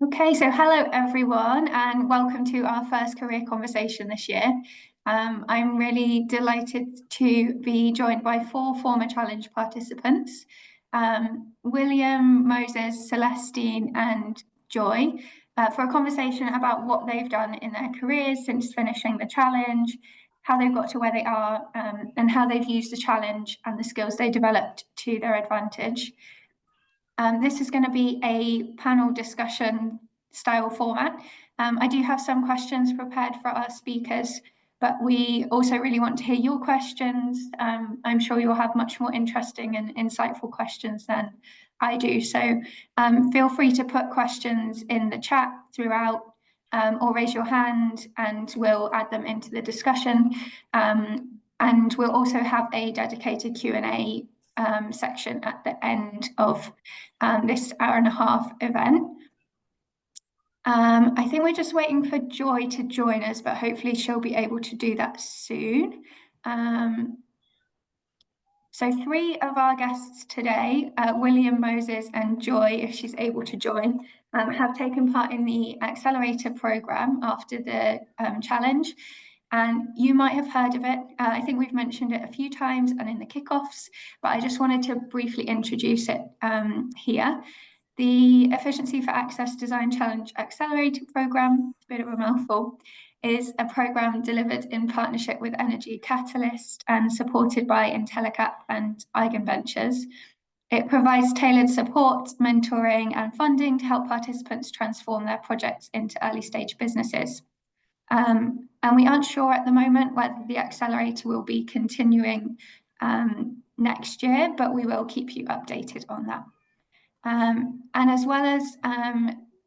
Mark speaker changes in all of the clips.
Speaker 1: Okay, so hello everyone, and welcome to our first career conversation this year. I'm really delighted to be joined by four former challenge participants, William, Moses, Celestine, and Joy, for a conversation about what they've done in their careers since finishing the challenge, how they've got to where they are, and how they've used the challenge and the skills they developed to their advantage. This is going to be a panel discussion style format. I do have some questions prepared for our speakers, but we also really want to hear your questions. I'm sure you'll have much more interesting and insightful questions than I do. So feel free to put questions in the chat throughout or raise your hand and we'll add them into the discussion. And we'll also have a dedicated Q&A section at the end of this hour-and-a-half event. I think we're just waiting for Joy to join us, but hopefully she'll be able to do that soon. So three of our guests today, William, Moses, and Joy, if she's able to join, have taken part in the accelerator program after the challenge. And you might have heard of it. I think we've mentioned it a few times and in the kickoffs, but I just wanted to briefly introduce it here. The Efficiency for Access Design Challenge Accelerator Program, a bit of a mouthful, is a program delivered in partnership with Energy Catalyst and supported by IntelliCap and Eigenventures. It provides tailored support, mentoring, and funding to help participants transform their projects into early stage businesses. And we aren't sure at the moment whether the accelerator will be continuing next year, but we will keep you updated on that. And as well as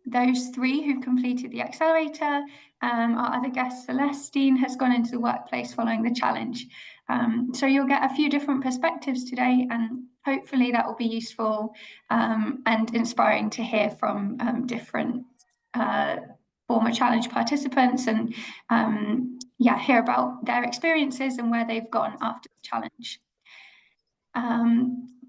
Speaker 1: those three who've completed the accelerator, our other guest, Celestine, has gone into the workplace following the challenge. So you'll get a few different perspectives today, and hopefully that will be useful and inspiring to hear from different former challenge participants and hear about their experiences and where they've gone after the challenge.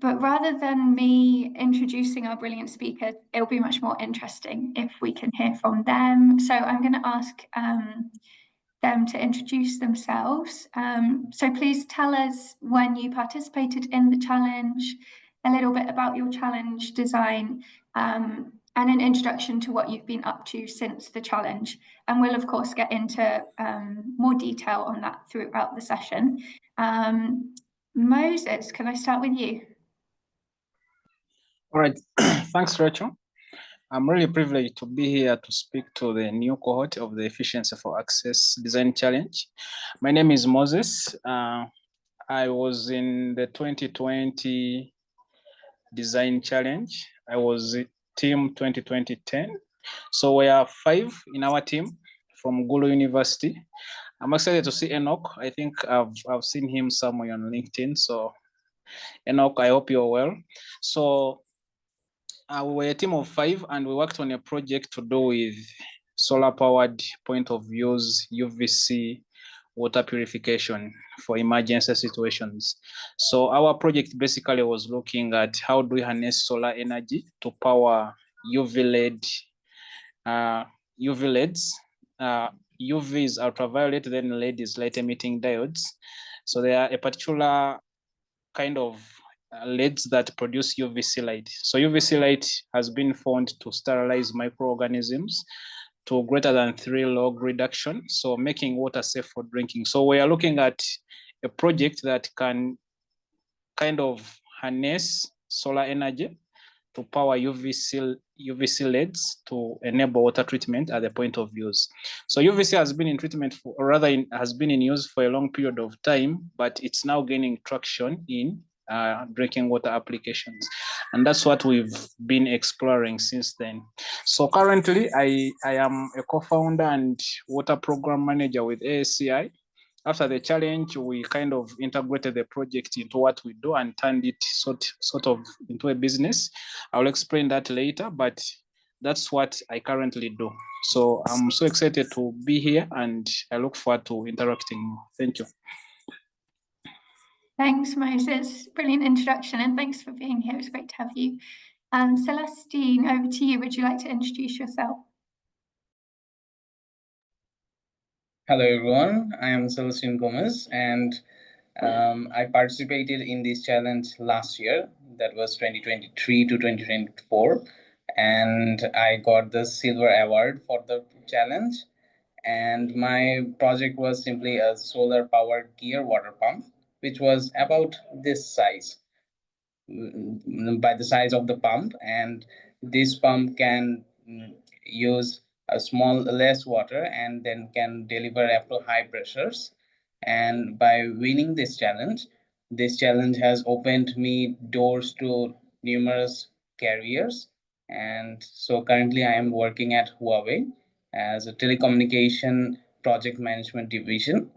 Speaker 1: But rather than me introducing our brilliant speakers, it'll be much more interesting if we can hear from them. So I'm going to ask them to introduce themselves. So please tell us when you participated in the challenge, a little bit about your challenge design, and an introduction to what you've been up to since the challenge. And we'll, of course, get into more detail on that throughout the session. Moses, can I start with you?
Speaker 2: All right, thanks, Rachel. I'm really privileged to be here to speak to the new cohort of the Efficiency for Access Design Challenge. My name is Moses. I was in the 2020 Design Challenge. I was team 2020-10. So we are 5 in our team from Gulu University. I'm excited to see Enoch. I think I've seen him somewhere on LinkedIn. So Enoch, I hope you're well. So we were a team of 5 and we worked on a project to do with solar powered point of views, UVC, water purification for emergency situations. So our project basically was looking at how do we harness solar energy to power UV LEDs. UV is ultraviolet, then LED is light emitting diodes. So they are a particular kind of LEDs that produce UVC light. So UVC light has been found to sterilize microorganisms to greater than 3 log reduction, so making water safe for drinking. So we are looking at a project that can kind of harness solar energy to power UVC LEDs to enable water treatment at the point of use. So UVC has been in treatment for, or rather has been in use for a long period of time, but it's now gaining traction in drinking water applications. And that's what we've been exploring since then. So currently I am a co-founder and water program manager with ASEI. After the challenge, we kind of integrated the project into what we do and turned it sort of into a business. I'll explain that later, but that's what I currently do. So I'm so excited to be here and I look forward to interacting more. Thank you.
Speaker 1: Thanks, Moses. Brilliant introduction, and thanks for being here. It's great to have you. Celestine, over to you. Would you like to introduce yourself?
Speaker 3: Hello everyone, I am Celestine Gomes and I participated in this challenge last year, that was 2023 to 2024, and I got the silver award for the challenge. And my project was simply a solar powered gear water pump, which was about this size, by the size of the pump, and this pump can use a small less water and then can deliver up to high pressures. And by winning this challenge has opened me doors to numerous careers. And so currently I am working at Huawei as a telecommunication project management division,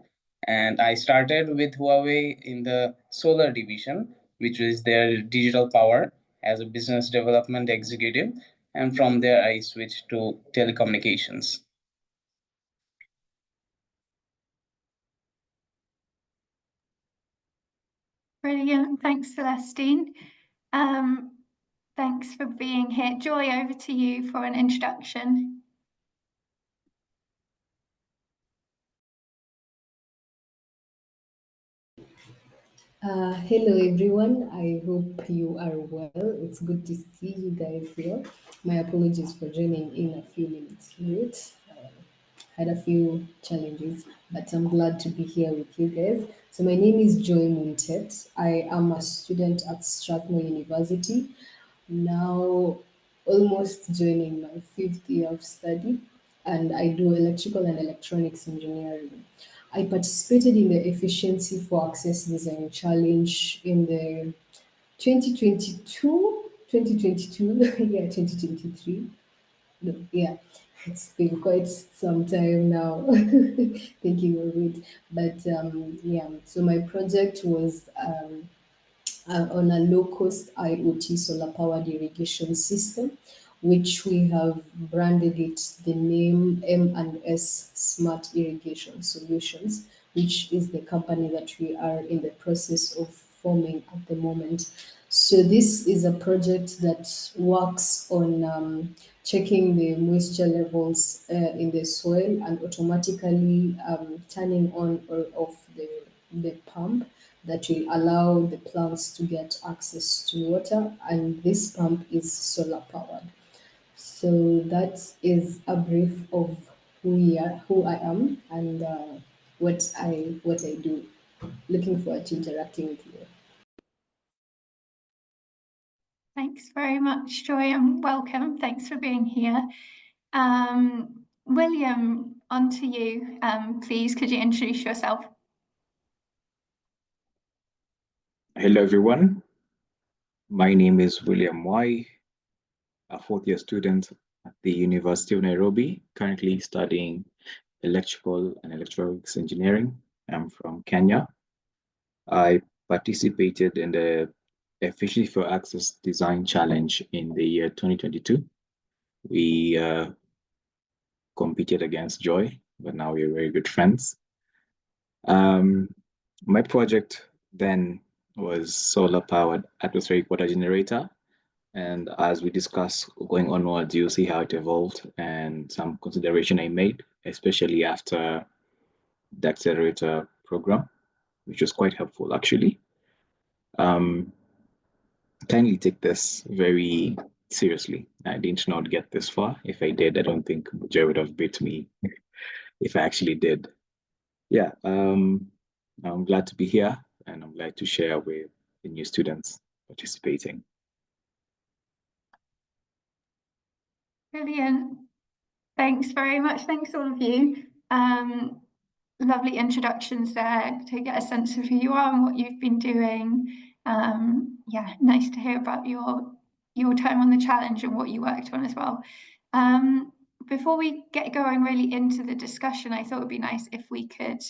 Speaker 3: and I started with Huawei in the solar division, which is their digital power, as a business development executive. And from there, I switched to telecommunications.
Speaker 1: Brilliant. Thanks, Celestine. Thanks for being here. Joy, over to you for an introduction.
Speaker 4: Hello everyone, I hope you are well. It's good to see you guys here. My apologies for joining in a few minutes late. Had a few challenges, but I'm glad to be here with you guys. So my name is Joy Muntet. I am a student at Strathmore University, now almost joining my 5th year of study, and I do electrical and electronics engineering. I participated in the Efficiency for Access Design Challenge in the 2022, 2022, yeah, 2023. No, yeah, it's been quite some time now thinking of it. But yeah, so my project was on a low-cost IoT solar-powered irrigation system, which we have branded it the name M&S Smart Irrigation Solutions, which is the company that we are in the process of forming at the moment. So this is a project that works on checking the moisture levels in the soil and automatically turning on or off the pump that will allow the plants to get access to water, and this pump is solar powered. So that is a brief of who I am, and what I do. Looking forward to interacting with you.
Speaker 1: Thanks very much, Joy, and welcome. Thanks for being here. William, on to you. Please, could you introduce yourself?
Speaker 5: Hello, everyone. My name is William Mwai, a 4th-year student at the University of Nairobi, currently studying electrical and electronics engineering. I'm from Kenya. I participated in the Efficiency for Access Design Challenge in the year 2022. We competed against Joy, but now we're very good friends. My project then was solar-powered atmospheric water generator. And as we discuss going onwards, you'll see how it evolved and some consideration I made, especially after the accelerator program, which was quite helpful actually. Kindly take this very seriously. I did not get this far. If I did, I don't think Joe would have beat me if I actually did. Yeah, I'm glad to be here, and I'm glad to share with the new students participating.
Speaker 1: Brilliant. Thanks very much. Thanks all of you. Lovely introductions there to get a sense of who you are and what you've been doing. Yeah, nice to hear about your time on the challenge and what you worked on as well. Before we get going really into the discussion, I thought it would be nice if we could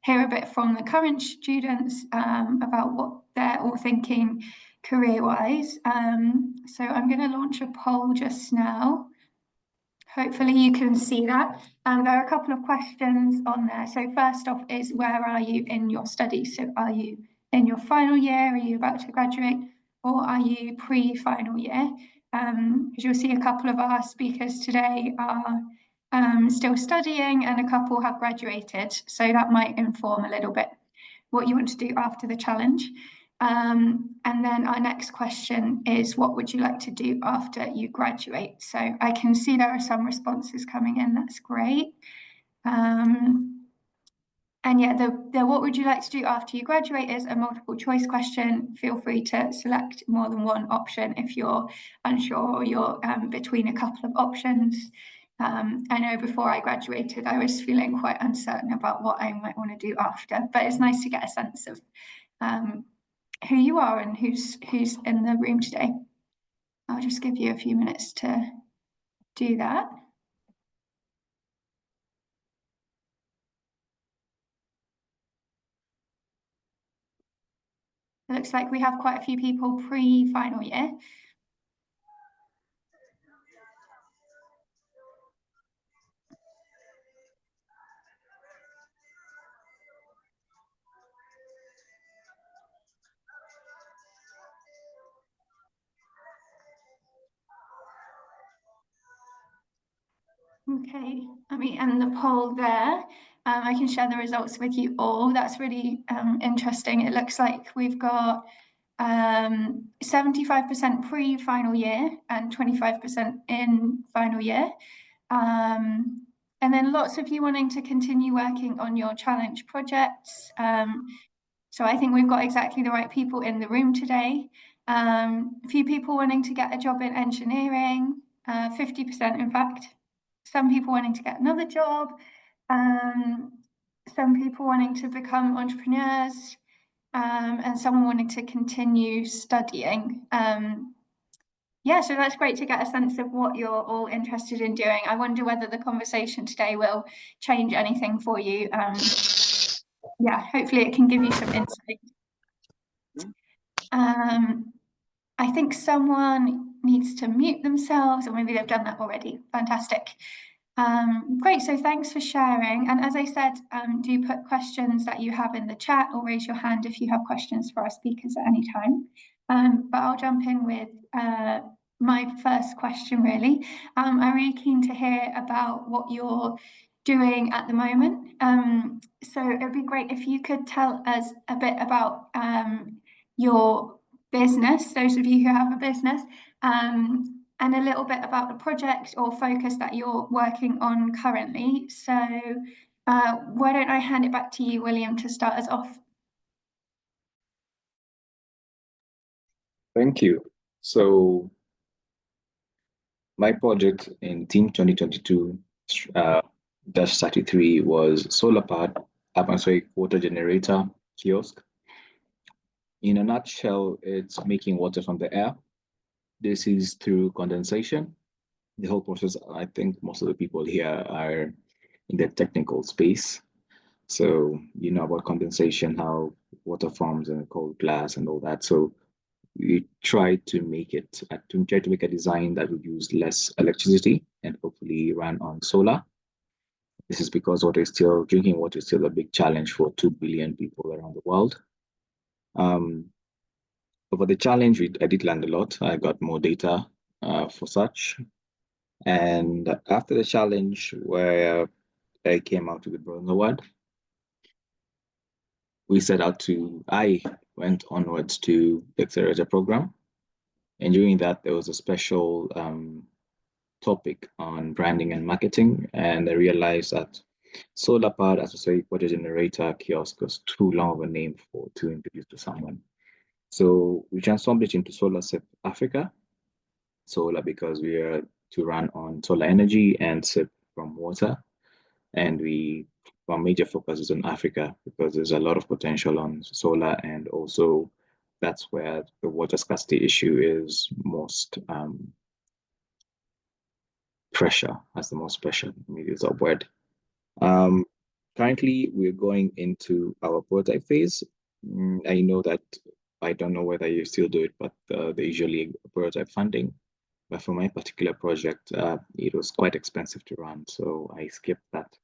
Speaker 1: hear a bit from the current students about what they're all thinking career-wise. So I'm going to launch a poll just now. Hopefully you can see that. There are a couple of questions on there. So first off is, where are you in your studies? So are you in your final year? Are you about to graduate? or are you pre-final year? Because you'll see a couple of our speakers today are still studying and a couple have graduated. So that might inform a little bit what you want to do after the challenge. And then our next question is, what would you like to do after you graduate? So I can see there are some responses coming in. That's great. And yeah, the what would you like to do after you graduate is a multiple choice question. Feel free to select more than one option if you're unsure or you're between a couple of options. I know before I graduated, I was feeling quite uncertain about what I might want to do after, but it's nice to get a sense of who you are and who's in the room today. I'll just give you a few minutes to do that. It looks like we have quite a few people pre-final year. Okay, and the poll there, I can share the results with you all. That's really interesting. It looks like we've got 75% pre-final year and 25% in final year. And then lots of you wanting to continue working on your challenge projects. So I think we've got exactly the right people in the room today. A few people wanting to get a job in engineering, 50% in fact. Some people wanting to get another job, some people wanting to become entrepreneurs, and someone wanting to continue studying. Yeah, so that's great to get a sense of what you're all interested in doing. I wonder whether the conversation today will change anything for you. Yeah, hopefully it can give you some insight. I think someone needs to mute themselves, or maybe they've done that already. Fantastic. Great, so thanks for sharing. And as I said, do put questions that you have in the chat or raise your hand if you have questions for our speakers at any time. But I'll jump in with my first question, really. I'm really keen to hear about what you're doing at the moment. So it'd be great if you could tell us a bit about your business, those of you who have a business, and a little bit about the project or focus that you're working on currently. So why don't I hand it back to you, William, to start us off?
Speaker 5: Thank you. So my project in Team 2022-33 was solar-powered atmospheric water generator kiosk. In a nutshell, it's making water from the air. This is through condensation. The whole process, I think most of the people here are in the technical space. So you know about condensation, how water forms in a cold glass and all that. So we tried to make it, try to make a design that would use less electricity and hopefully run on solar. This is because drinking water is still a big challenge for 2 billion people around the world. Over the challenge, I did learn a lot. I got more data for such. And after the challenge, where I came out to the Bronze Award, I went onwards to the accelerator program. And during that, there was a special topic on branding and marketing. And I realized that solar-powered atmospheric water generator kiosk was too long of a name to introduce to someone. So we transformed it into SolarSip Africa. Solar because we are to run on solar energy and SIP from water. And our major focus is on Africa because there's a lot of potential on solar, and also that's where the water scarcity issue is most pressure, has the most pressure, maybe is a word. Currently, we're going into our prototype phase. I know that, I don't know whether you still do it, but they usually prototype funding. But for my particular project, it was quite expensive to run, so I skipped that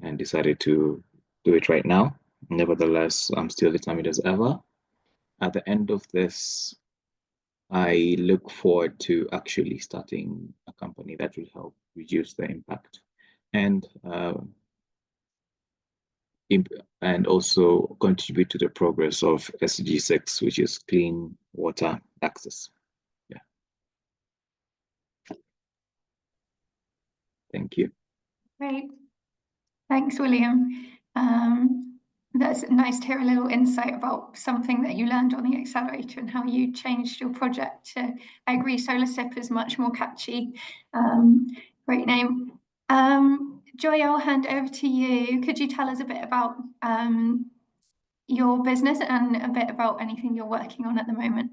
Speaker 5: and decided to do it right now. Nevertheless, I'm still determined as ever. At the end of this I look forward to actually starting a company that will help reduce the impact and also contribute to the progress of SDG 6, which is clean water access. Yeah. Thank you.
Speaker 1: Great. Thanks, William. That's nice to hear a little insight about something that you learned on the accelerator and how you changed your project to, I agree, SolarSip is much more catchy. Great name. Joy, I'll hand over to you. Could you tell us a bit about your business and a bit about anything you're working on at the moment?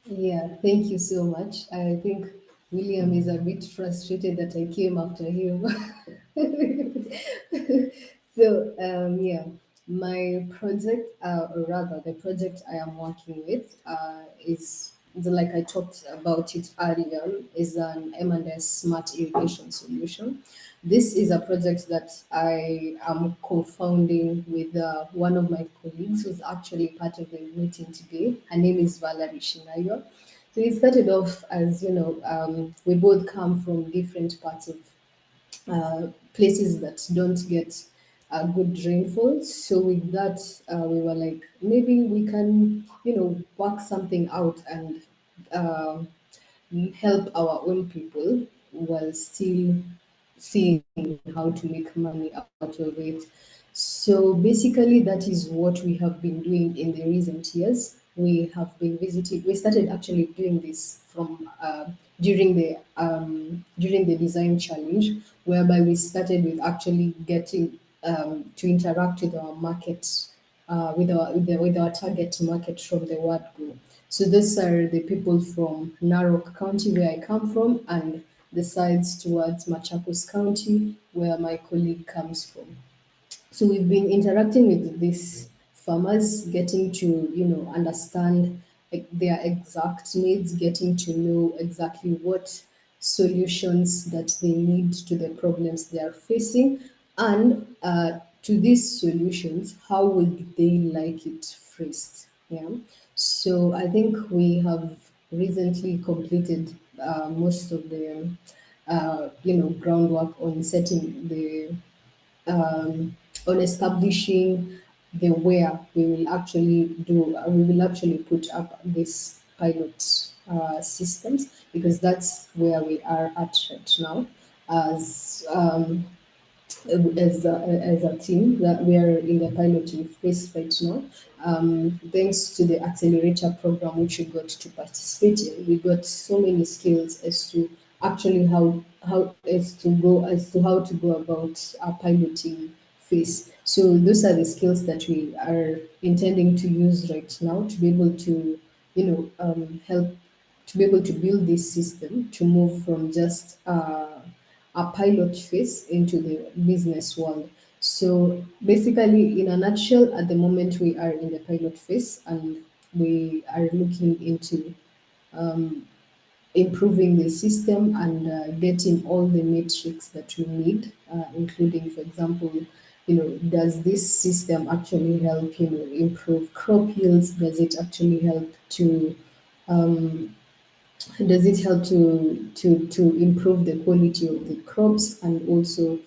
Speaker 4: Yeah, thank you so much. I think William is a bit frustrated that I came after him. So, yeah, my project, or rather, the project I am working with is, like I talked about it earlier, is an M&S smart irrigation solution. This is a project that I am co-founding with one of my colleagues who's actually part of the meeting today. Her name is Valerie Shinayo. So it started off as, we both come from different parts of places that don't get good rainfall. So with that, we were like, maybe we can, work something out and help our own people while still seeing how to make money out of it. So basically, that is what we have been doing in the recent years. We have been visiting. We started actually doing this from during the design challenge, whereby we started with actually getting to interact with our market, with our target market from the word go. So these are the people from Narok County, where I come from, and the sides towards Machakos County, where my colleague comes from. So we've been interacting with these farmers, getting to, understand their exact needs, getting to know exactly what solutions that they need to the problems they are facing, and to these solutions, how would they like it phrased? Yeah. So I think we have recently completed most of the, groundwork on setting the on establishing the where we will actually put up this pilot systems, because that's where we are at right now as as a team, that we are in the piloting phase right now. Thanks to the accelerator program which we got to participate in, we got so many skills as to actually how to go about our piloting phase. So those are the skills that we are intending to use right now to be able to, help to be able to build this system to move from just a pilot phase into the business world. So basically, in a nutshell, at the moment we are in the pilot phase and we are looking into improving the system and getting all the metrics that we need, including, for example, does this system actually help, improve crop yields? Does it actually help to improve the quality of the crops, and also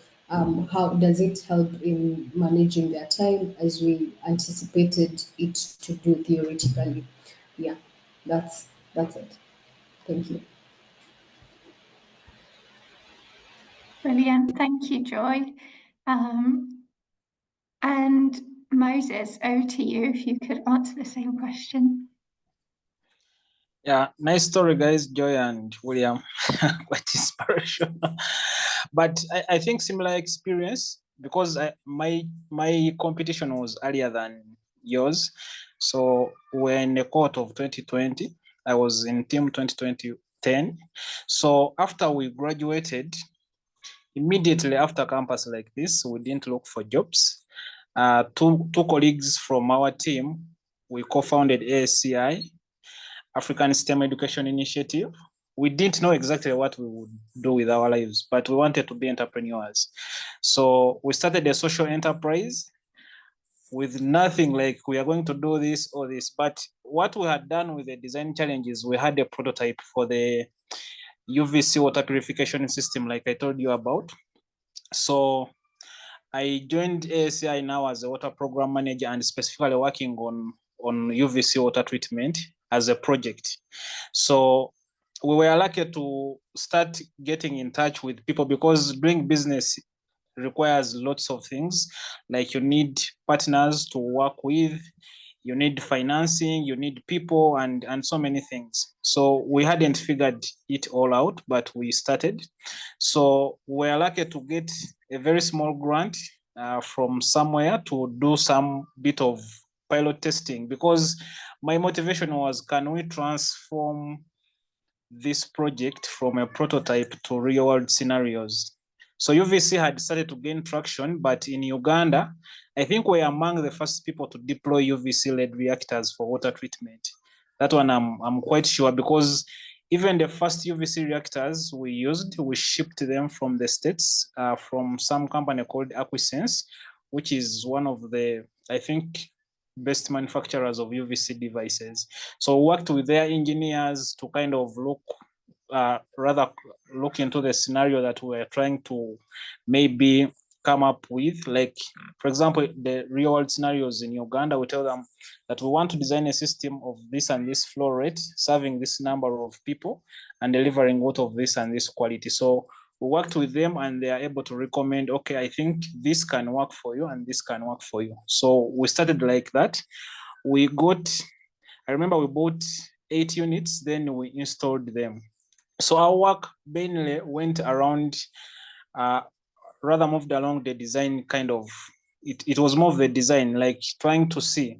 Speaker 4: how does it help in managing their time as we anticipated it to do theoretically? Yeah, that's it. Thank you.
Speaker 1: Brilliant. Thank you, Joy. And Moses, over to you if you could answer the same question.
Speaker 2: Yeah, nice story, guys, Joy and William. Quite inspirational. But I think similar experience, because my competition was earlier than yours. So when the cohort of 2020, I was in team 2010. So after we graduated, immediately after campus like this, we didn't look for jobs. Two colleagues from our team, we co-founded ASEI, African STEM Education Initiative. We didn't know exactly what we would do with our lives, but we wanted to be entrepreneurs. So we started a social enterprise. with nothing like we are going to do this or this. But what we had done with the design challenges, we had a prototype for the UVC water purification system, like I told you about. So I joined ASEI now as a water program manager and specifically working on UVC water treatment as a project. So we were lucky to start getting in touch with people, because doing business requires lots of things. Like you need partners to work with, you need financing, you need people, and so many things. So we hadn't figured it all out, but we started. So we're lucky to get a very small grant from somewhere to do some bit of pilot testing, because my motivation was, can we transform this project from a prototype to real world scenarios? So UVC had started to gain traction, but in Uganda, I think we're among the first people to deploy UVC-led reactors for water treatment. That one I'm quite sure, because even the first UVC reactors we used, we shipped them from the States, from some company called Aquisense, which is one of the, I think, best manufacturers of UVC devices. So we worked with their engineers to kind of rather look into the scenario that we're trying to maybe come up with. Like, for example, the real world scenarios in Uganda, we tell them that we want to design a system of this and this flow rate, serving this number of people and delivering water of this and this quality. So we worked with them and they are able to recommend, okay, I think this can work for you and this can work for you. So we started like that. I remember we bought 8 units, then we installed them. So our work mainly went around, rather moved along the design kind of, it was more of the design, like trying to see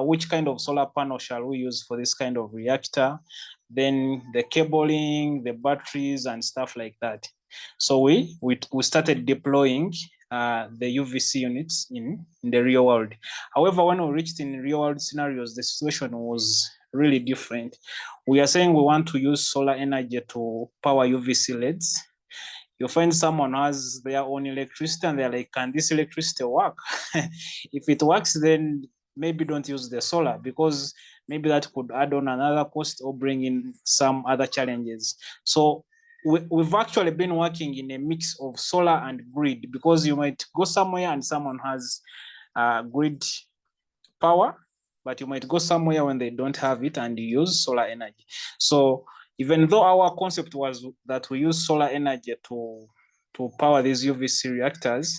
Speaker 2: which kind of solar panel shall we use for this kind of reactor, then the cabling, the batteries and stuff like that. So we started deploying the UVC units in the real world. However, when we reached in real world scenarios, the situation was really different. We are saying we want to use solar energy to power UVC LEDs. You find someone has their own electricity and they're like, can this electricity work? If it works, then maybe don't use the solar, because maybe that could add on another cost or bring in some other challenges. So we've actually been working in a mix of solar and grid, because you might go somewhere and someone has grid power, but you might go somewhere when they don't have it and you use solar energy. So even though our concept was that we use solar energy to power these UVC reactors,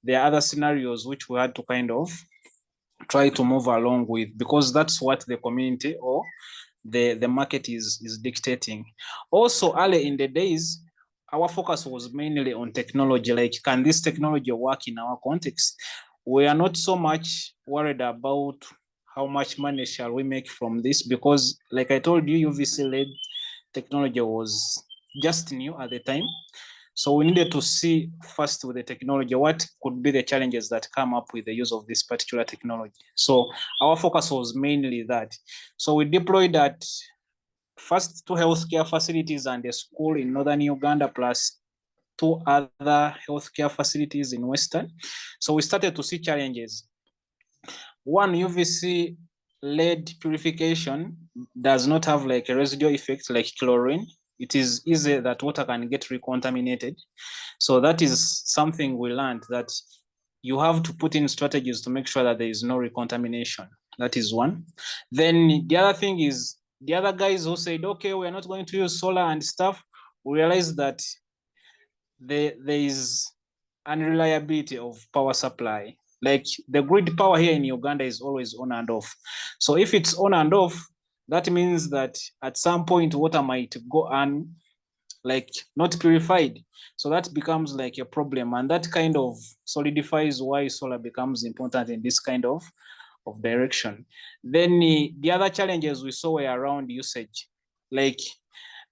Speaker 2: there are other scenarios which we had to kind of try to move along with, because that's what the community or the market is dictating. Also, early in the days, our focus was mainly on technology, like, can this technology work in our context? We are not so much worried about how much money shall we make from this, because like I told you, UVC-led technology was just new at the time. So we needed to see first with the technology, what could be the challenges that come up with the use of this particular technology. So our focus was mainly that. So we deployed at first 2 healthcare facilities and a school in northern Uganda, plus 2 other healthcare facilities in Western. So we started to see challenges. One, UVC-led purification does not have like a residual effect like chlorine. It is easy that water can get recontaminated. So that is something we learned, that you have to put in strategies to make sure that there is no recontamination. That is one. Then the other thing is, the other guys who said, okay, we're not going to use solar and stuff, we realized that there is unreliability of power supply. Like, the grid power here in Uganda is always on and off. So if it's on and off, that means that at some point water might go on, like, not purified. So that becomes like a problem, and that kind of solidifies why solar becomes important in this kind of direction. Then the other challenges we saw were around usage. Like,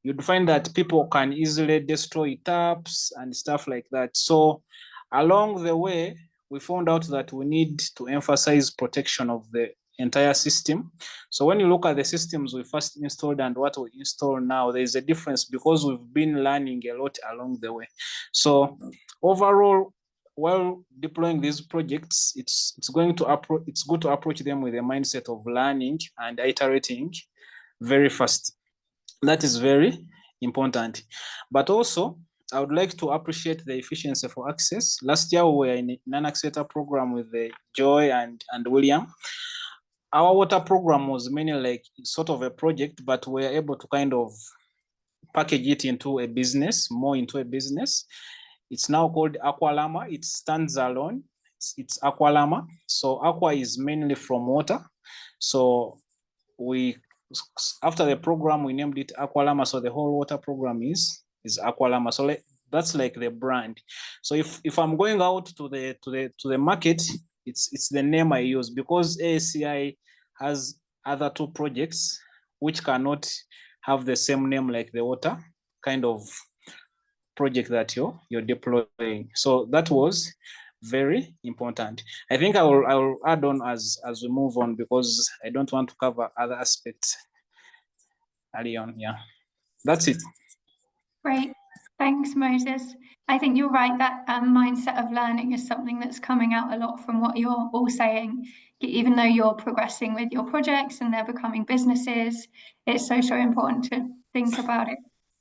Speaker 2: you'd find that people can easily destroy taps and stuff like that. So along the way, we found out that we need to emphasize protection of the entire system. So when you look at the systems we first installed and what we install now, there is a difference, because we've been learning a lot along the way. So overall, while deploying these projects, it's good to approach them with a mindset of learning and iterating very fast. That is very important. But also, I would like to appreciate the efficiency for access. Last year, we were in an accelerator program with Joy and William. Our water program was mainly like sort of a project, but we were able to kind of package it into a business, more into a business. It's now called Aqualama. It stands alone. It's Aqualama. So aqua is mainly from water. So after the program, we named it Aqualama. So the whole water program is Aqualama. So that's like the brand. So if I'm going out to the market, it's the name I use, because ASEI has other two projects which cannot have the same name like the water kind of project that you're deploying. So that was very important. I think I will add on as we move on, because I don't want to cover other aspects early on. Yeah, that's it.
Speaker 1: Great. Thanks, Moses. I think you're right, that mindset of learning is something that's coming out a lot from what you're all saying. Even though you're progressing with your projects and they're becoming businesses, it's so important to think about it,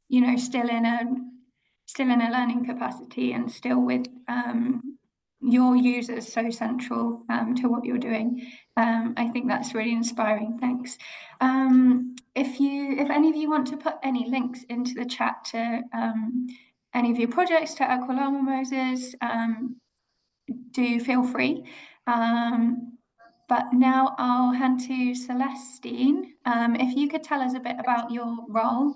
Speaker 1: you know, still in a learning capacity, and still with your users so central to what you're doing. I think that's really inspiring. Thanks. If any of you want to put any links into the chat to any of your projects, to Aqualama, Moses, do feel free. But now I'll hand to Celestine. If you could tell us a bit about your role,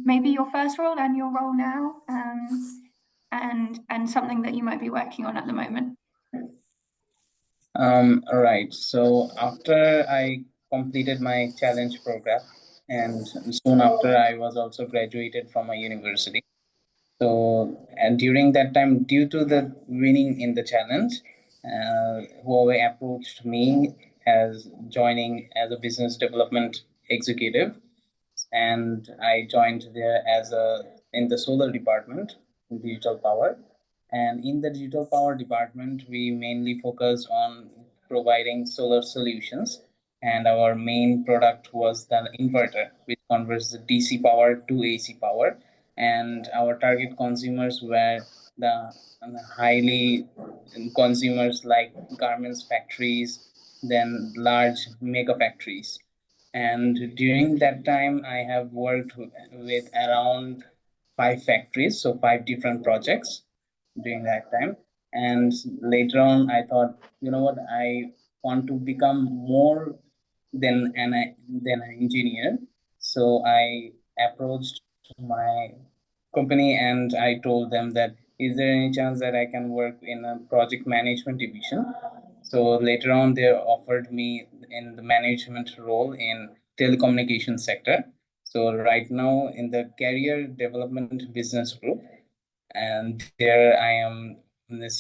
Speaker 1: maybe your first role and your role now, and something that you might be working on at the moment.
Speaker 3: All right. So after I completed my challenge program, and soon after I was also graduated from a university. So, and during that time, due to the winning in the challenge, Huawei approached me as joining as a business development executive, and I joined there as in the solar department, digital power. And in the digital power department, we mainly focus on providing solar solutions. And our main product was the inverter, which converts the DC power to AC power. And our target consumers were the highly consumers like garments factories, then large mega factories. And during that time, I have worked with around 5 factories, so 5 different projects during that time. And later on, I thought, you know what, I want to become more than an engineer. So I approached my company and I told them that, is there any chance that I can work in a project management division? So later on, they offered me in the management role in telecommunication sector. So right now in the career development business group, and there I am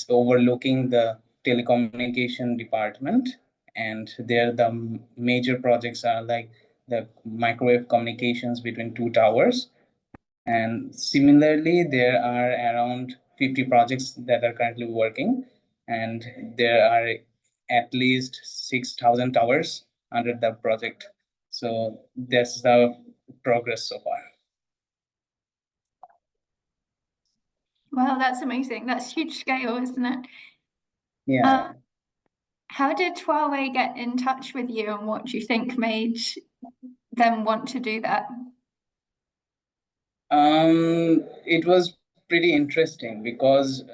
Speaker 3: overlooking the telecommunication department. And there the major projects are like the microwave communications between two towers. And similarly, there are around 50 projects that are currently working, and there are at least 6,000 towers under the project. So that's the progress so far.
Speaker 1: Wow, that's amazing. That's huge scale, isn't it?
Speaker 3: Yeah.
Speaker 1: How did Huawei get in touch with you, and what do you think made them want to do that?
Speaker 3: It was pretty interesting because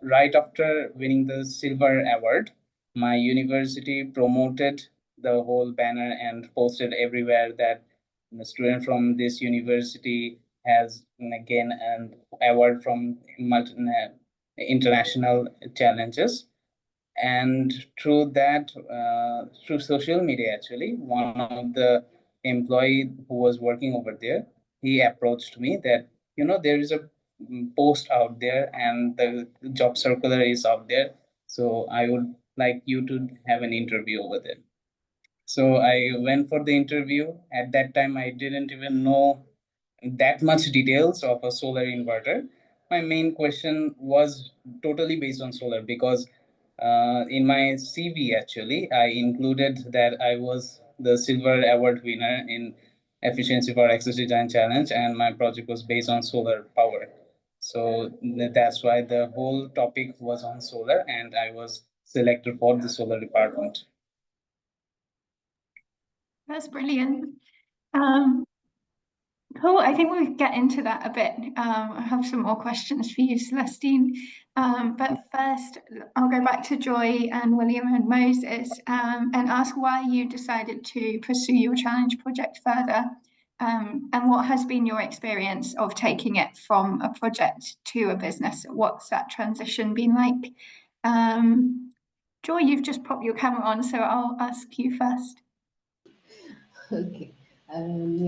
Speaker 3: right after winning the silver award, my university promoted the whole banner and posted everywhere that the student from this university has again an award from international challenges. And through that, through social media, actually, one of the employee who was working over there, he approached me that, you know, there is a post out there and the job circular is out there, so I would like you to have an interview over there. So I went for the interview. At that time, I didn't even know that much details of a solar inverter, my main question was totally based on solar because in my CV, actually, I included that I was the Silver Award winner in Efficiency for Access Design Challenge, and my project was based on solar power. So that's why the whole topic was on solar, and I was selected for the solar department.
Speaker 1: That's brilliant. Cool. I think we'll get into that a bit. I have some more questions for you, Celestine. But first, I'll go back to Joy and William and Moses and ask why you decided to pursue your challenge project further, and what has been your experience of taking it from a project to a business? What's that transition been like? Joy, you've just popped your camera on, so I'll ask you first.
Speaker 4: Okay.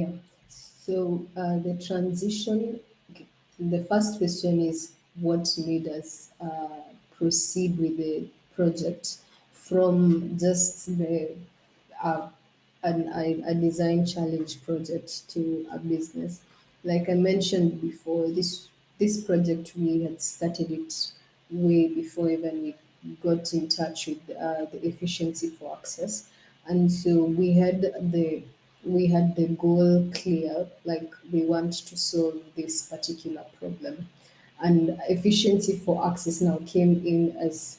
Speaker 4: Yeah. So the transition, okay. The first question is what made us proceed with the project from just uh, a design challenge project to a business. Like I mentioned before, this project we had started it way before even we got in touch with the efficiency for access, and so we had the goal clear, like we want to solve this particular problem, and efficiency for access now came in as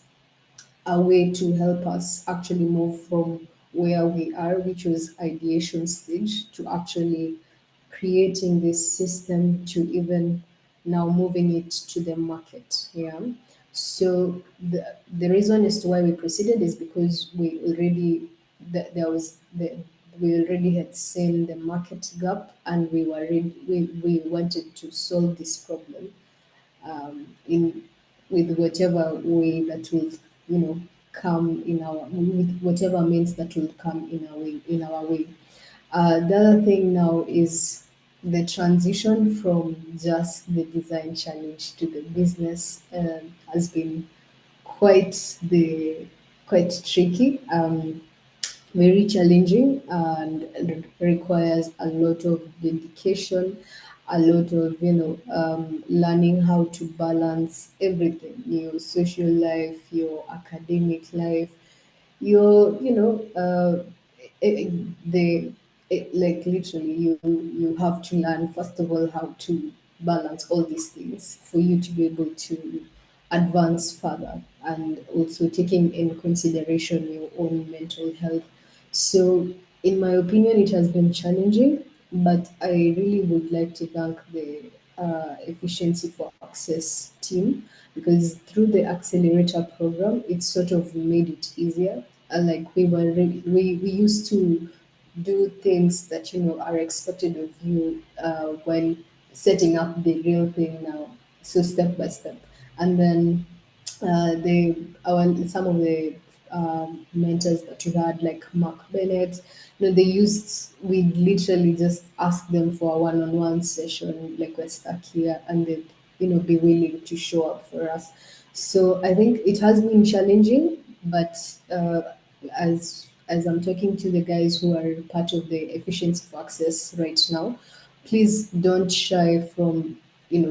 Speaker 4: a way to help us actually move from where we are, which was ideation stage, to actually creating this system to even now moving it to the market. Yeah. So the reason as to why we proceeded is because we already there was the we already had seen the market gap, and we wanted to solve this problem in with whatever way that will come in our with whatever means that will come in our way. The other thing now is the transition from just the design challenge to the business has been quite the quite tricky. Very challenging, and requires a lot of dedication, a lot of learning how to balance everything, your social life, your academic life, your the like literally you have to learn first of all how to balance all these things for you to be able to advance further, and also taking in consideration your own mental health. So in my opinion it has been challenging, but I really would like to thank the efficiency for access team, because through the accelerator program it sort of made it easier. Like we used to do things that are expected of you while setting up the real thing now, so step by step. And then some of the mentors that we had, like Mark Bennett, they used we literally just ask them for a one-on-one session, like we're stuck here, and they'd be willing to show up for us. So I think it has been challenging, but as I'm talking to the guys who are part of the efficiency for access right now, please don't shy from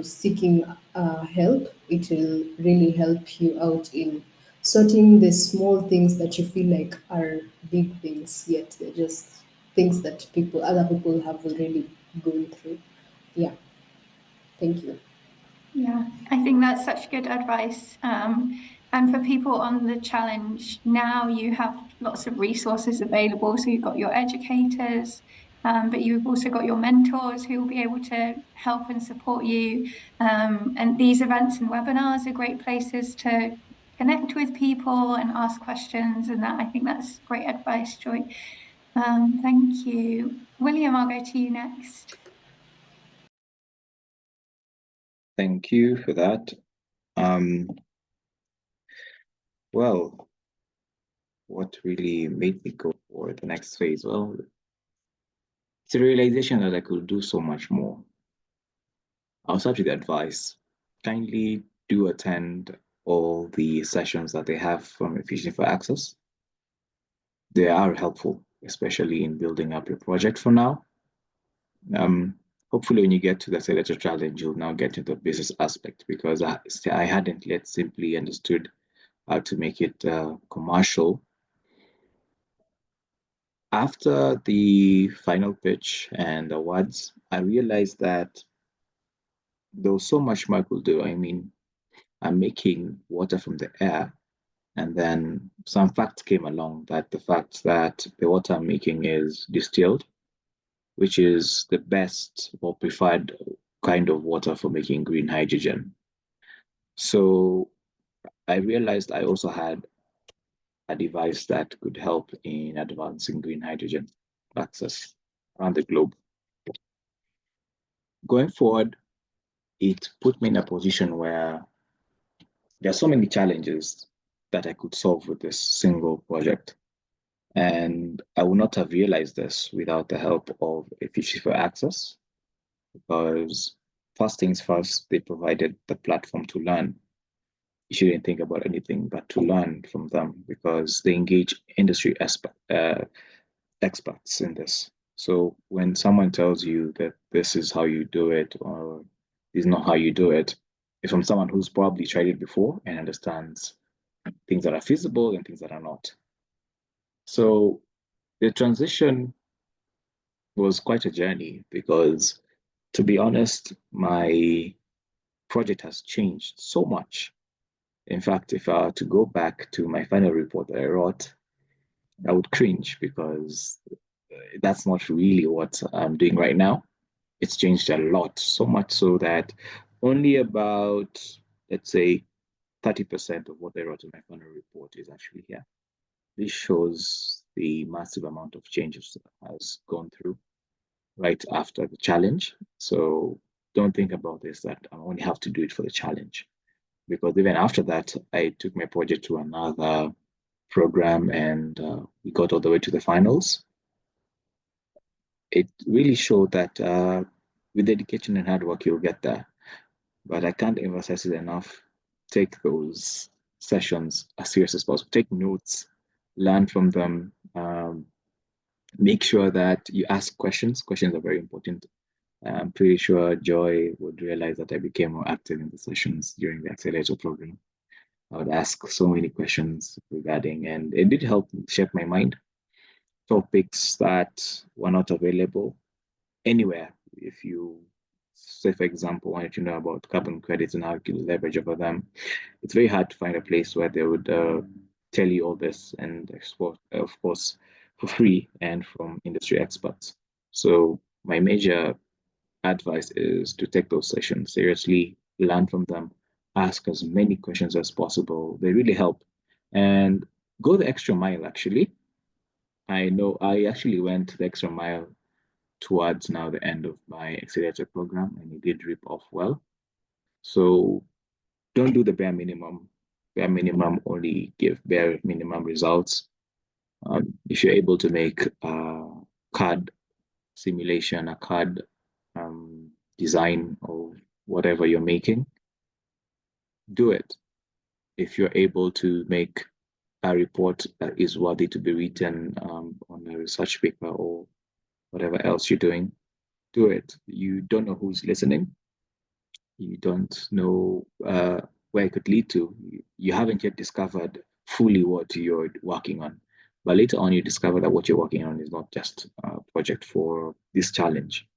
Speaker 4: seeking help. It will really help you out in sorting the small things that you feel like are big things, yet they're just things that other people have already gone through. Yeah. Thank you.
Speaker 1: Yeah, I think that's such good advice. And for people on the challenge, now you have lots of resources available. So you've got your educators, but you've also got your mentors who will be able to help and support you. And these events and webinars are great places to connect with people and ask questions. And that, I think that's great advice, Joy. Thank you. William, I'll go to you next.
Speaker 5: Thank you for that. Well, what really made me go for the next phase? Well, it's a realization that I could do so much more. I'll start with the advice. Kindly do attend all the sessions that they have from Efficient for Access. They are helpful, especially in building up your project for now. hopefully when you get to the Accelerator challenge, you'll now get to the business aspect, because I hadn't yet simply understood how to make it commercial. After the final pitch and awards, I realized that there was so much more I could do. I mean, I'm making water from the air, and then some facts came along that the fact that the water I'm making is distilled, which is the best or preferred kind of water for making green hydrogen. So I realized I also had a device that could help in advancing green hydrogen access around the globe. Going forward, it put me in a position where there are so many challenges that I could solve with this single project. And I would not have realized this without the help of Efficiency for Access, because first things first, they provided the platform to learn. You shouldn't think about anything but to learn from them, because they engage industry experts in this. So when someone tells you that this is how you do it, or this is not how you do it, it's from someone who's probably tried it before and understands things that are feasible and things that are not. So the transition was quite a journey, because, to be honest, my project has changed so much. In fact, if I were to go back to my final report that I wrote, I would cringe, because that's not really what I'm doing right now. It's changed a lot, so much so that only about, let's say, 30% of what I wrote in my final report is actually here. This shows the massive amount of changes that has gone through right after the challenge. So don't think about this that I only have to do it for the challenge, because even after that, I took my project to another program, and we got all the way to the finals. It really showed that with dedication and hard work, you'll get there. But I can't emphasize it enough. Take those sessions as serious as possible. Take notes, learn from them. Make sure that you ask questions. Questions are very important. I'm pretty sure Joy would realize that I became more active in the sessions during the accelerator program. I would ask so many questions regarding, and it did help shape my mind. Topics that were not available anywhere. If you, say, for example, wanted to know about carbon credits and how you can leverage over them, it's very hard to find a place where they would tell you all this, and of course, for free and from industry experts. So my major advice is to take those sessions seriously, learn from them, ask as many questions as possible. They really help. And go the extra mile, actually. I know I actually went the extra mile towards now the end of my accelerator program, and it did rip off well. So don't do the bare minimum. Bare minimum only give bare minimum results. If you're able to make a CAD simulation, a CAD design of whatever you're making, do it. If you're able to make a report that is worthy to be written on a research paper or whatever else you're doing, do it. You don't know who's listening. You don't know where it could lead to. You haven't yet discovered fully what you're working on. But later on, you discover that what you're working on is not just a project for this challenge.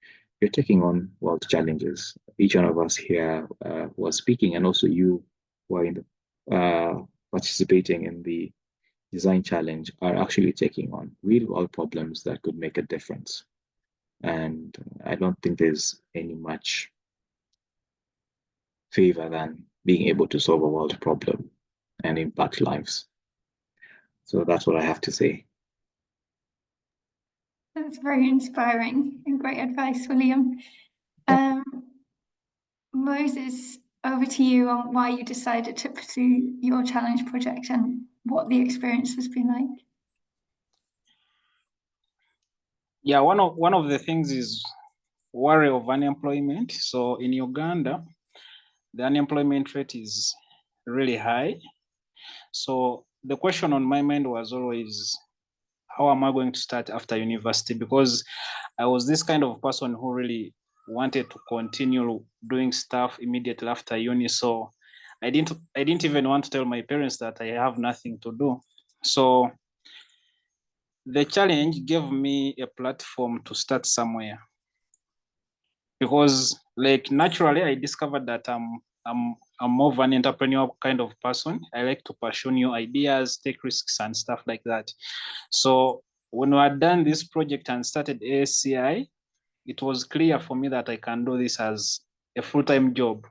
Speaker 5: You're taking on world challenges. Each one of us here was speaking, and also you who are in the, participating in the design challenge are actually taking on real world problems that could make a difference. And I don't think there's any much favor than being able to solve a world problem and impact lives. So that's what I have to say.
Speaker 1: That's very inspiring and great advice, William. Moses, over to you on why you decided to pursue your challenge project and what the experience has been like.
Speaker 2: Yeah, one of the things is worry of unemployment. So in Uganda, the unemployment rate is really high. So the question on my mind was always, how am I going to start after university? Because I was this kind of person who really wanted to continue doing stuff immediately after uni. So I didn't even want to tell my parents that I have nothing to do. So the challenge gave me a platform to start somewhere, because like naturally I discovered that I'm more of an entrepreneurial kind of person. I like to pursue new ideas, take risks and stuff like that. So when we had done this project and started ASEI, it was clear for me that I can do this as a full-time job.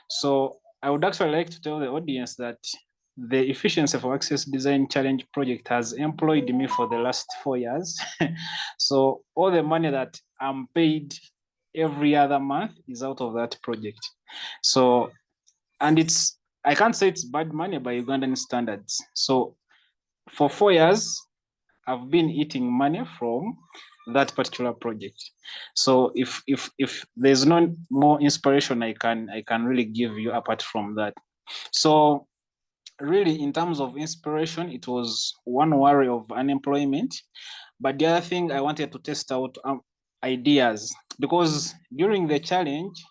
Speaker 2: So I would actually like to tell the audience that the Efficiency for Access Design Challenge project has employed me for the last 4 years. So all the money that I'm paid every other month is out of that project. So, and I can't say it's bad money by Ugandan standards. So for 4 years, I've been eating money from that particular project. So if there's no more inspiration I can really give you apart from that. So really, in terms of inspiration, it was one worry of unemployment, but the other thing I wanted to test out ideas, because during the challenge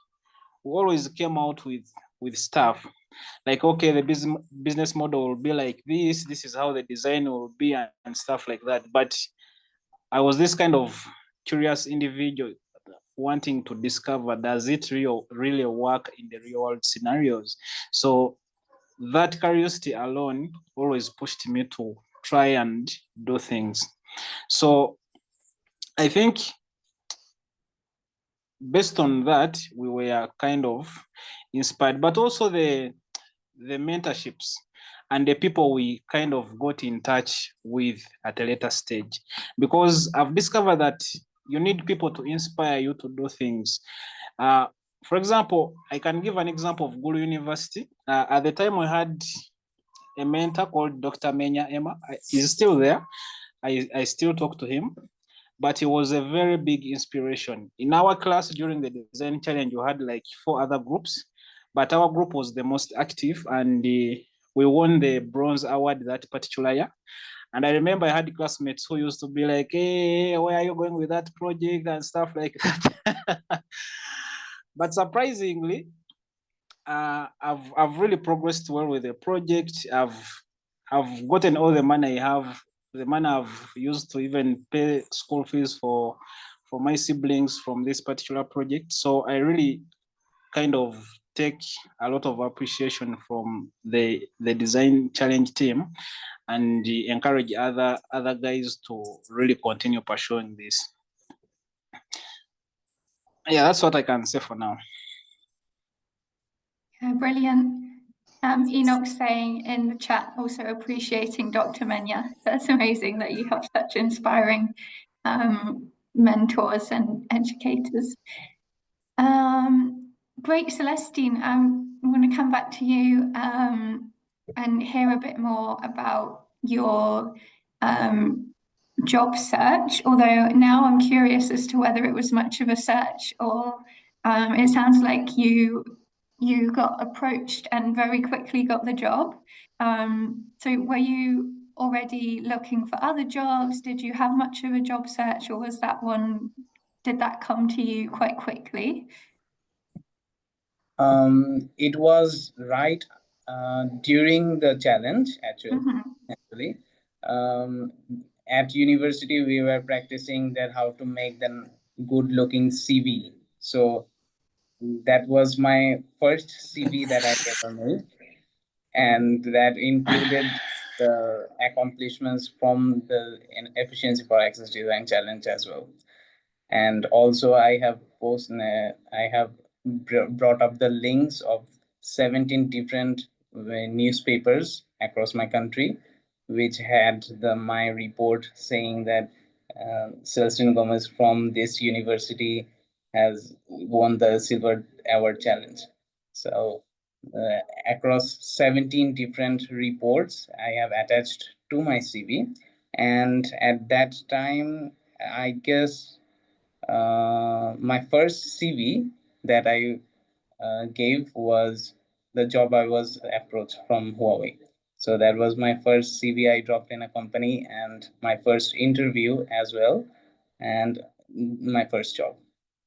Speaker 2: we always came out with stuff like, okay, the business model will be like this is how the design will be and stuff like that. But I was this kind of curious individual wanting to discover, does it really work in the real world scenarios? So that curiosity alone always pushed me to try and do things. So I think based on that, we were kind of inspired, but also the mentorships and the people we kind of got in touch with at a later stage, because I've discovered that you need people to inspire you to do things. For example, I can give an example of Gulu University. At the time we had a mentor called Dr. Menya Emma. He's still there. I still talk to him, but he was a very big inspiration. In our class during the design challenge, we had like 4 other groups, but our group was the most active, and we won the bronze award that particular year. And I remember I had classmates who used to be like, hey, where are you going with that project and stuff like that. But surprisingly, I've really progressed well with the project. I've gotten all the money the money I've used to even pay school fees for my siblings from this particular project. So I really kind of take a lot of appreciation from the design challenge team, and encourage other guys to really continue pursuing this. Yeah, that's what I can say for now.
Speaker 1: Yeah, brilliant. Enoch saying in the chat, also appreciating Dr. Menya. That's amazing that you have such inspiring mentors and educators. Great, Celestine. I'm going to come back to you and hear a bit more about your job search, although now I'm curious as to whether it was much of a search, or it sounds like you got approached and very quickly got the job. So were you already looking for other jobs? Did you have much of a job search, or did that come to you quite quickly?
Speaker 3: It was right during the challenge, actually. Actually, at university we were practicing that how to make the good-looking CV. So that was my first CV that I ever made, and that included the accomplishments from the Efficiency for Access Design Challenge as well. And also I have brought up the links of 17 different newspapers across my country, which had my report saying that Celestine Gomes from this university has won the Silver Award Challenge. So across 17 different reports I have attached to my CV. And at that time, I guess my first CV that I gave was the job I was approached from Huawei. So that was my first CV I dropped in a company, and my first interview as well, and my first job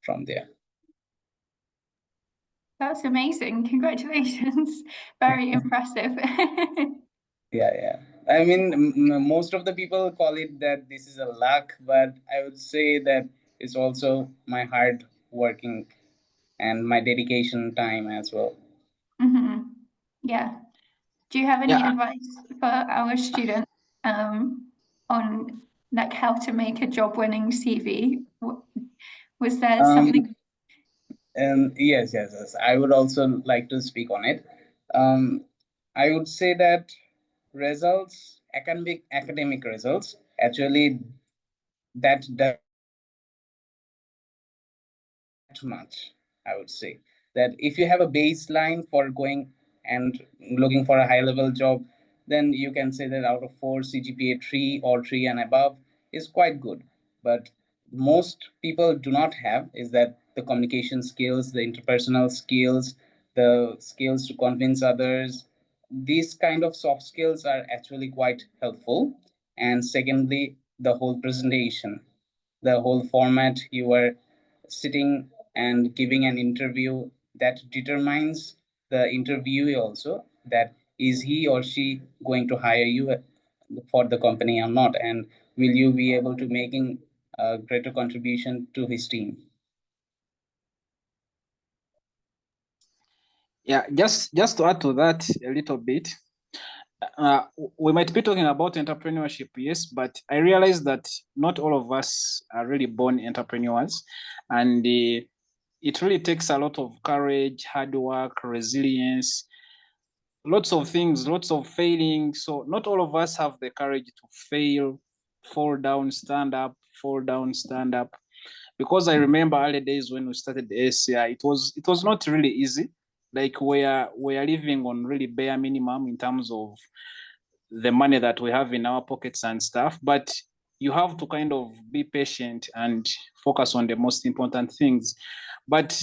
Speaker 3: from there.
Speaker 1: That's amazing. Congratulations. Very impressive.
Speaker 3: Yeah. I mean, most of the people call it that this is a luck, but I would say that it's also my hard working and my dedication time as well.
Speaker 1: Yeah. Do you have any advice for our students on like how to make a job-winning CV? Was there something?
Speaker 3: And yes. I would also like to speak on it. I would say that results, academic results, actually that doesn't that much. I would say that if you have a baseline for going and looking for a high level job, then you can say that out of 4, CGPA 3 or 3 and above is quite good. But most people do not have is that the communication skills, the interpersonal skills, the skills to convince others. These kind of soft skills are actually quite helpful. And secondly, the whole presentation, the whole format you are sitting and giving an interview, that determines the interviewee also, that is he or she going to hire you for the company or not, and will you be able to making a greater contribution to his team.
Speaker 2: Yeah, just to add to that a little bit, we might be talking about entrepreneurship, yes, but I realize that not all of us are really born entrepreneurs, and it really takes a lot of courage, hard work, resilience, lots of things, lots of failing. So not all of us have the courage to fail, fall down, stand up, fall down, stand up. Because I remember early days when we started the ASEI, it was not really easy. Like we are living on really bare minimum in terms of the money that we have in our pockets and stuff. But you have to kind of be patient and focus on the most important things. But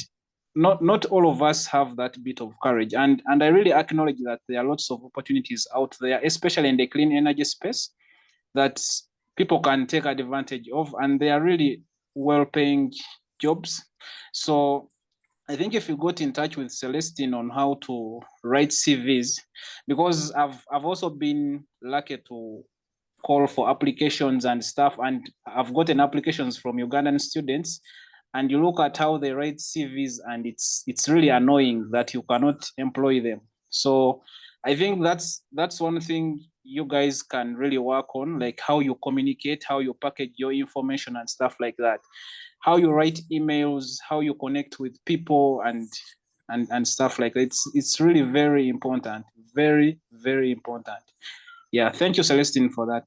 Speaker 2: not all of us have that bit of courage. And I really acknowledge that there are lots of opportunities out there, especially in the clean energy space, that people can take advantage of, and they are really well-paying jobs. So I think if you got in touch with Celestine on how to write CVs, because I've also been lucky to call for applications and stuff, and I've gotten applications from Ugandan students, and you look at how they write CVs, and it's really annoying that you cannot employ them. So I think that's one thing you guys can really work on, like how you communicate, how you package your information and stuff like that, how you write emails, how you connect with people and stuff like that. It's really very important, very, very important. Yeah, thank you, Celestine, for that.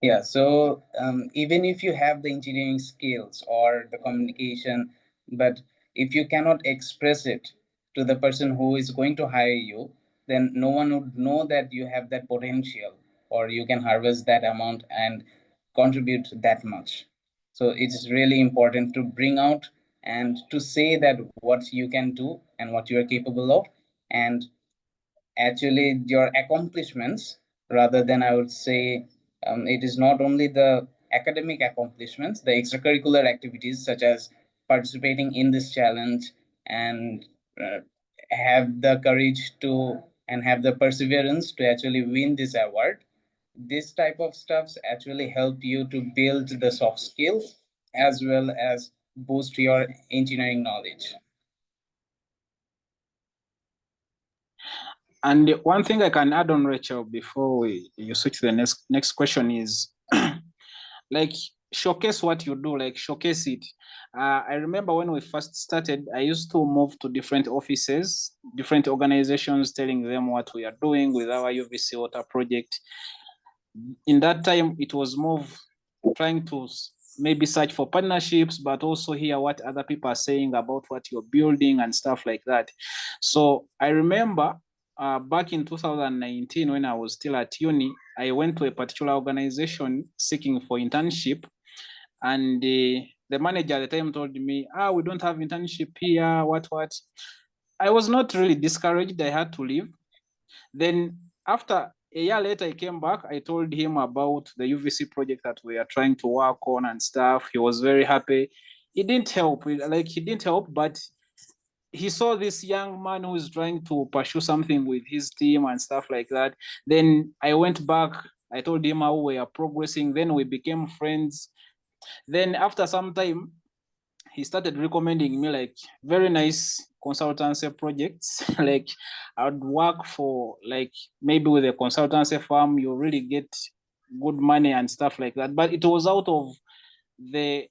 Speaker 3: Yeah, so even if you have the engineering skills or the communication, but if you cannot express it to the person who is going to hire you, then no one would know that you have that potential or you can harvest that amount and contribute that much. So it's really important to bring out and to say that what you can do and what you are capable of, and actually your accomplishments, rather than I would say it is not only the academic accomplishments, the extracurricular activities such as participating in this challenge and have the courage to and have the perseverance to actually win this award. This type of stuffs actually help you to build the soft skills as well as boost your engineering knowledge.
Speaker 2: And one thing I can add on, Rachel, before you switch to the next question is like showcase what you do, like showcase it. I remember when we first started, I used to move to different offices, different organizations, telling them what we are doing with our UVC water project. In that time, it was more trying to maybe search for partnerships, but also hear what other people are saying about what you're building and stuff like that. So I remember back in 2019, when I was still at uni, I went to a particular organization seeking for internship. And the manager at the time told me, we don't have internship here, what. I was not really discouraged. I had to leave. Then after a year later, I came back. I told him about the UVC project that we are trying to work on and stuff. He was very happy. It didn't help, but he saw this young man who is trying to pursue something with his team and stuff like that. Then I went back, I told him how we are progressing, then we became friends. Then after some time, he started recommending me like very nice consultancy projects. Like I'd work for like maybe with a consultancy firm, you really get good money and stuff like that. But it was out of the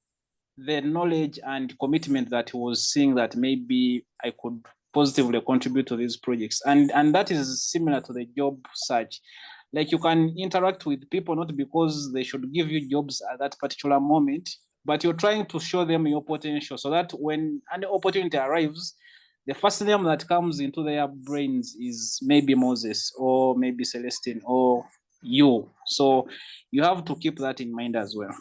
Speaker 2: knowledge and commitment that he was seeing that maybe I could positively contribute to these projects. And that is similar to the job search. Like you can interact with people not because they should give you jobs at that particular moment, but you're trying to show them your potential so that when an opportunity arrives, the first name that comes into their brains is maybe Moses or maybe Celestine or you. So you have to keep that in mind as well.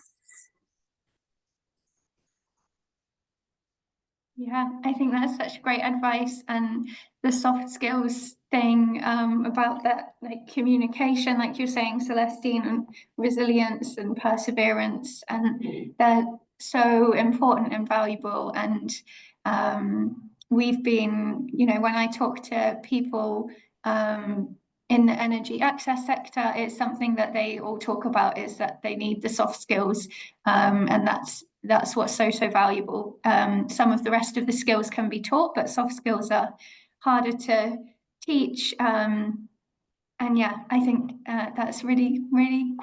Speaker 1: Yeah, I think that's such great advice, and the soft skills thing about that, like communication, like you're saying, Celestine, and resilience and perseverance, and they're so important and valuable. And we've been, you know, when I talk to people in the energy access sector, it's something that they all talk about, is that they need the soft skills, and that's what's so valuable. Some of the rest of the skills can be taught, but soft skills are harder to teach. And yeah, I think that's really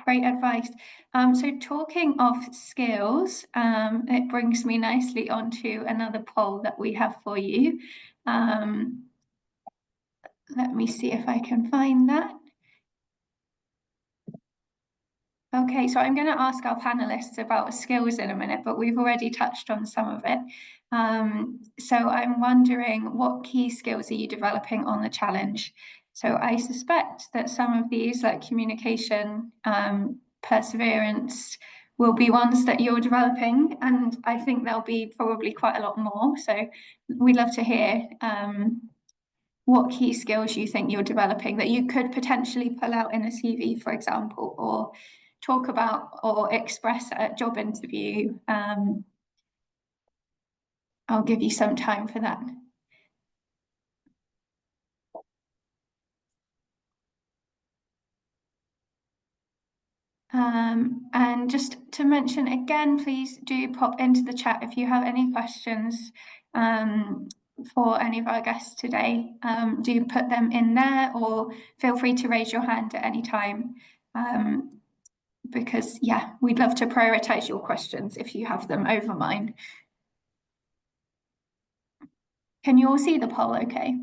Speaker 1: great advice. So talking of skills, it brings me nicely onto another poll that we have for you. Let me see if I can find that. Okay, so I'm going to ask our panelists about skills in a minute, but we've already touched on some of it. So I'm wondering, what key skills are you developing on the challenge? So I suspect that some of these, like communication, perseverance, will be ones that you're developing, and I think there'll be probably quite a lot more. So we'd love to hear what key skills you think you're developing that you could potentially pull out in a CV, for example, or talk about or express at a job interview. I'll give you some time for that. And just to mention again, please do pop into the chat if you have any questions for any of our guests today. Do put them in there, or feel free to raise your hand at any time. Because yeah, we'd love to prioritize your questions if you have them over mine. Can you all see the poll okay?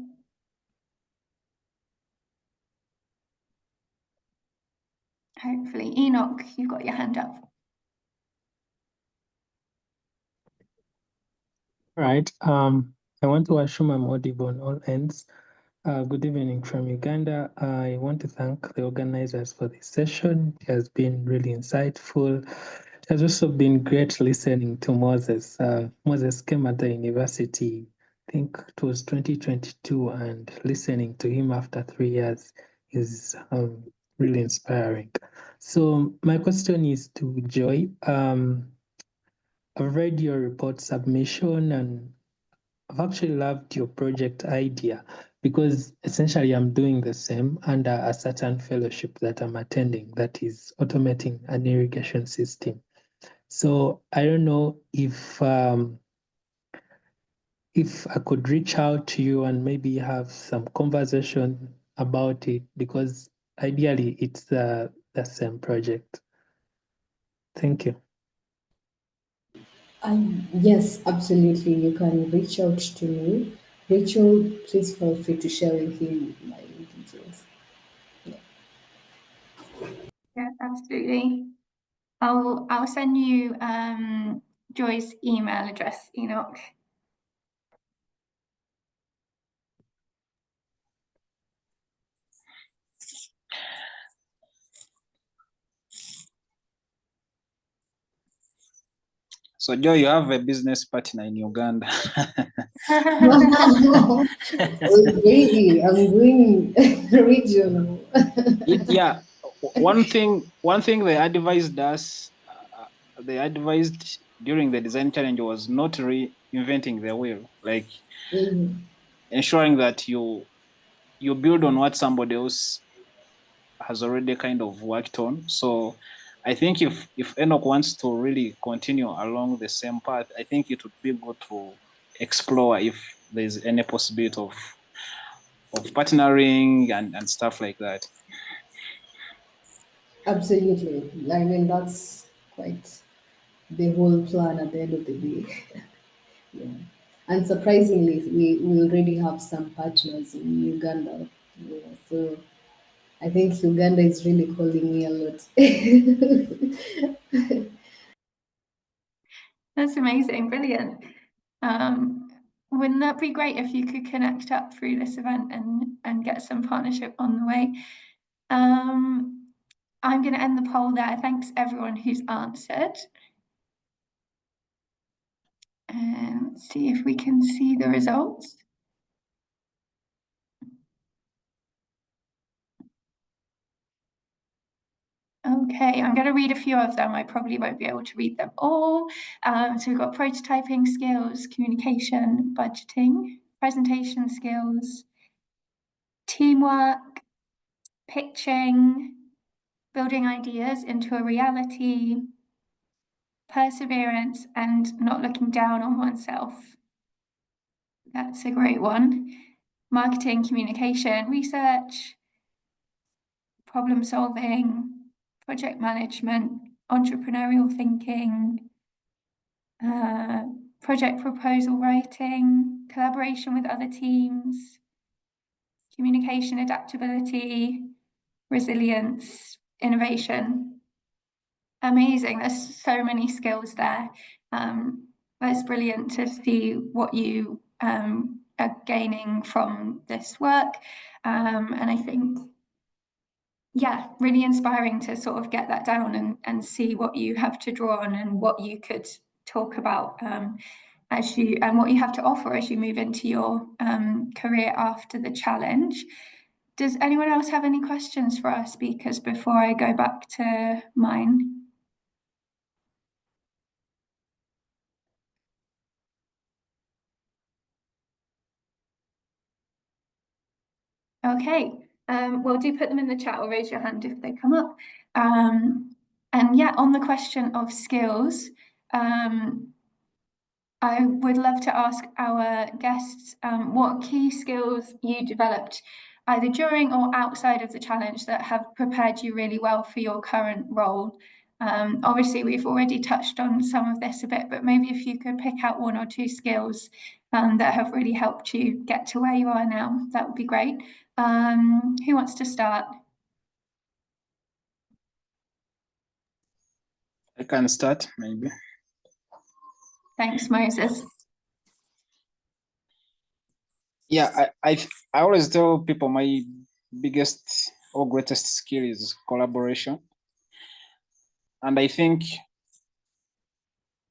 Speaker 1: Hopefully. Enoch, you've got your hand up.
Speaker 6: Right. I want to assume I'm audible on all ends. Good evening from Uganda. I want to thank the organizers for this session. It has been really insightful. It has also been great listening to Moses. Moses came at the university, I think it was 2022, and listening to him after 3 years is really inspiring. So my question is to Joy. I've read your report submission, and I've actually loved your project idea, because essentially I'm doing the same under a certain fellowship that I'm attending that is automating an irrigation system. So I don't know if I could reach out to you and maybe have some conversation about it, because ideally it's the same project. Thank you.
Speaker 4: Yes, absolutely. You can reach out to me. Rachel, please feel free to share with him my details.
Speaker 1: Yeah, absolutely. I'll send you Joy's email address, Enoch.
Speaker 2: So Joy, you have a business partner in Uganda.
Speaker 4: Oh, really? I'm going regional.
Speaker 2: Yeah, one thing they advised us, they advised during the design challenge was not inventing the wheel, like
Speaker 4: Mhm.
Speaker 2: ensuring that you build on what somebody else has already kind of worked on. So I think if Enoch wants to really continue along the same path, I think it would be good to explore if there's any possibility of partnering and stuff like that.
Speaker 4: Absolutely. I mean, that's quite the whole plan at the end of the day. Yeah. And surprisingly, we already have some partners in Uganda. Yeah, so I think Uganda is really calling me a lot.
Speaker 1: That's amazing, brilliant. Wouldn't that be great if you could connect up through this event and get some partnership on the way? I'm going to end the poll there. Thanks everyone who's answered. And let's see if we can see the results. Okay, I'm going to read a few of them. I probably won't be able to read them all. So we've got prototyping skills, communication, budgeting, presentation skills, teamwork, pitching, building ideas into a reality, perseverance, and not looking down on oneself. That's a great one. Marketing, communication, research, problem solving, project management, entrepreneurial thinking, project proposal writing, collaboration with other teams, communication, adaptability, resilience, innovation. Amazing. There's so many skills there. It's brilliant to see what you are gaining from this work. And I think, yeah, really inspiring to sort of get that down and see what you have to draw on and what you could talk about as you and what you have to offer as you move into your career after the challenge. Does anyone else have any questions for our speakers before I go back to mine? Okay, well, do put them in the chat or raise your hand if they come up. And yeah, on the question of skills, I would love to ask our guests what key skills you developed either during or outside of the challenge that have prepared you really well for your current role. Obviously, we've already touched on some of this a bit, but maybe if you could pick out one or two skills that have really helped you get to where you are now, that would be great. Who wants to start?
Speaker 2: I can start maybe.
Speaker 1: Thanks, Moses.
Speaker 2: Yeah, I always tell people my biggest or greatest skill is collaboration. And I think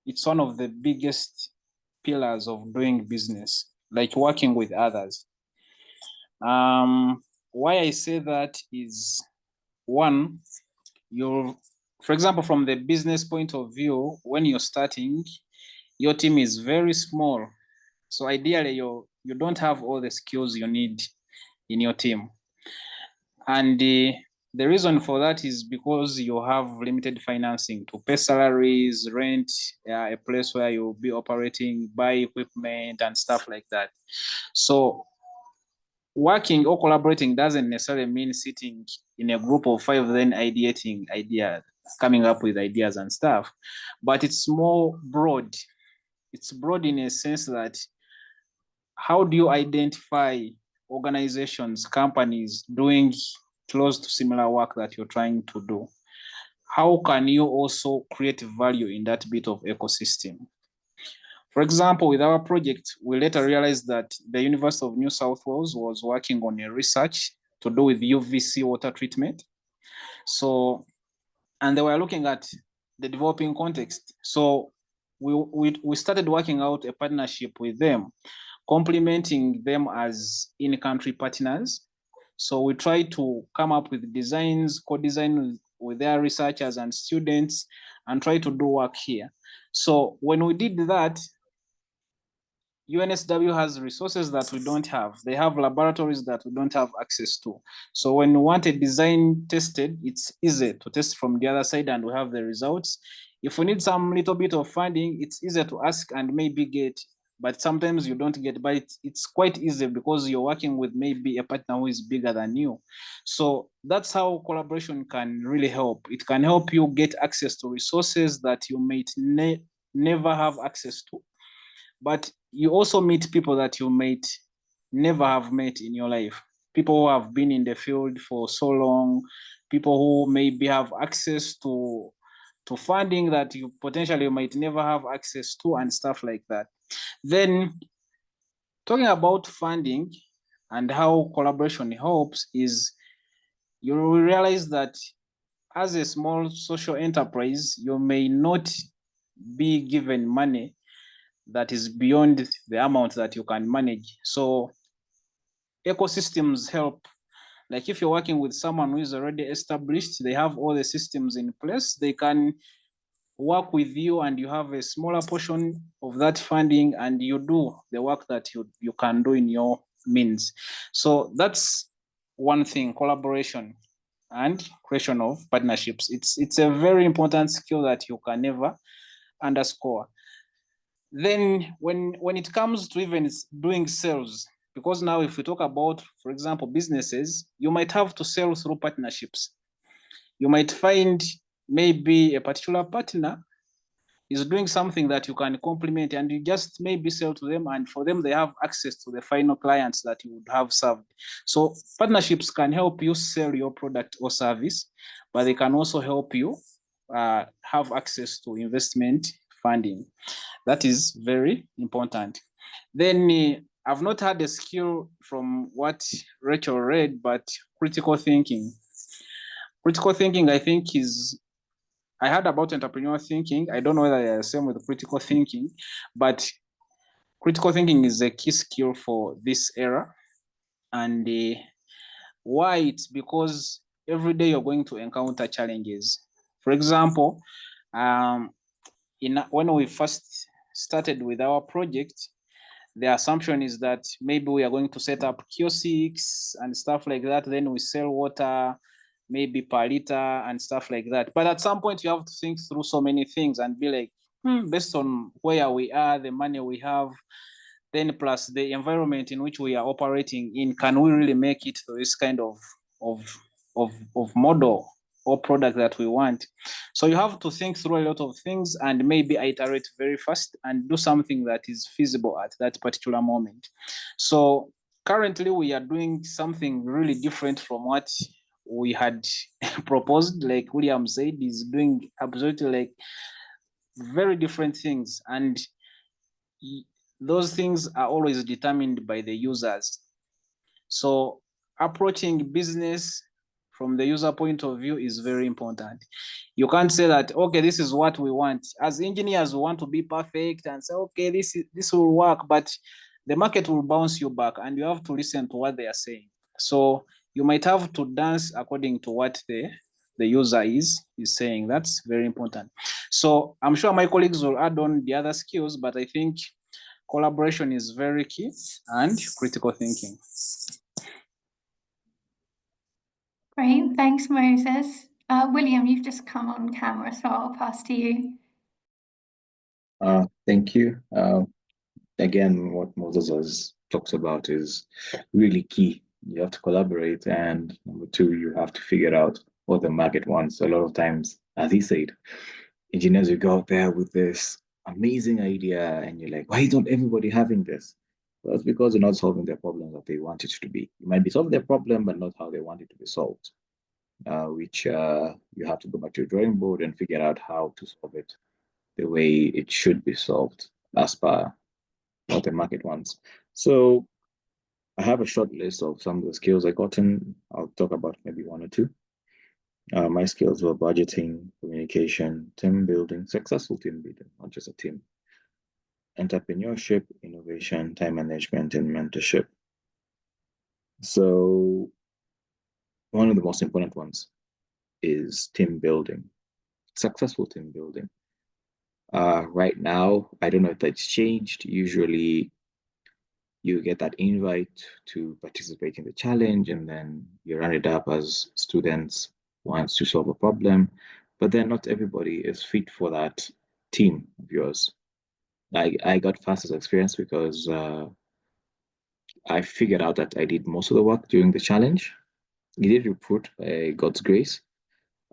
Speaker 2: it's one of the biggest pillars of doing business, like working with others. Why I say that is, one, for example, from the business point of view, when you're starting, your team is very small. So ideally, you don't have all the skills you need in your team. And the reason for that is because you have limited financing to pay salaries, rent a place where you'll be operating, buy equipment and stuff like that. So working or collaborating doesn't necessarily mean sitting in a group of 5, then ideating ideas, coming up with ideas and stuff, but it's more broad. It's broad in a sense that how do you identify organizations, companies doing close to similar work that you're trying to do? How can you also create value in that bit of ecosystem? For example, with our project, we later realized that the University of New South Wales was working on a research to do with UVC water treatment. So, and they were looking at the developing context. So we started working out a partnership with them, complementing them as in-country partners. So we try to come up with designs, co-design with their researchers and students, and try to do work here. So when we did that, UNSW has resources that we don't have. They have laboratories that we don't have access to. So when we want a design tested, it's easy to test from the other side and we have the results. If we need some little bit of funding, it's easier to ask and maybe get, but sometimes you don't get, but it's quite easy because you're working with maybe a partner who is bigger than you. So that's how collaboration can really help. It can help you get access to resources that you might never have access to. But you also meet people that you might never have met in your life. People who have been in the field for so long, people who maybe have access to funding that you potentially might never have access to and stuff like that. Then talking about funding and how collaboration helps is you will realize that as a small social enterprise, you may not be given money that is beyond the amount that you can manage. So ecosystems help. Like if you're working with someone who is already established, they have all the systems in place, they can work with you and you have a smaller portion of that funding and you do the work that you can do in your means. So that's one thing, collaboration and creation of partnerships. It's a very important skill that you can never underscore. Then when it comes to even doing sales, because now if we talk about, for example, businesses, you might have to sell through partnerships. You might find maybe a particular partner is doing something that you can complement and you just maybe sell to them, and for them, they have access to the final clients that you would have served. So partnerships can help you sell your product or service, but they can also help you have access to investment funding. That is very important. Then I've not had a skill from what Rachel read, but critical thinking. Critical thinking, I think, I heard about entrepreneurial thinking. I don't know whether they're the same with critical thinking, but critical thinking is a key skill for this era. And why? It's because every day you're going to encounter challenges. For example, when we first started with our project, the assumption is that maybe we are going to set up kiosks and stuff like that. Then we sell water, maybe per liter and stuff like that. But at some point, you have to think through so many things and be like, based on where we are, the money we have, then plus the environment in which we are operating in, can we really make it to this kind of model or product that we want? So you have to think through a lot of things and maybe iterate very fast and do something that is feasible at that particular moment. So currently we are doing something really different from what we had proposed. Like William said, is doing absolutely like very different things, and those things are always determined by the users. So approaching business from the user point of view is very important. You can't say that, okay, this is what we want. As engineers, we want to be perfect and say, okay, this will work, but the market will bounce you back and you have to listen to what they are saying. So you might have to dance according to what the user is saying. That's very important. So I'm sure my colleagues will add on the other skills, but I think collaboration is very key and critical thinking.
Speaker 1: Great, thanks, Moses. William, you've just come on camera, so I'll pass to you.
Speaker 5: Thank you. Again, what Moses talks about is really key. You have to collaborate, and number two, you have to figure out what the market wants. A lot of times, as he said, engineers will go out there with this amazing idea, and you're like, why isn't everybody having this? Well, it's because you're not solving their problem that they want it to be. You might be solving their problem, but not how they want it to be solved, which you have to go back to your drawing board and figure out how to solve it the way it should be solved as per what the market wants. So I have a short list of some of the skills I got in. I'll talk about maybe one or two. My skills were budgeting, communication, team building, successful team building, not just a team, entrepreneurship, innovation, time management, and mentorship. So one of the most important ones is team building, successful team building. Right now, I don't know if that's changed. Usually you get that invite to participate in the challenge, and then you run it up as students wants to solve a problem, but then not everybody is fit for that team of yours. I got fastest experience because I figured out that I did most of the work during the challenge. It did report by God's grace.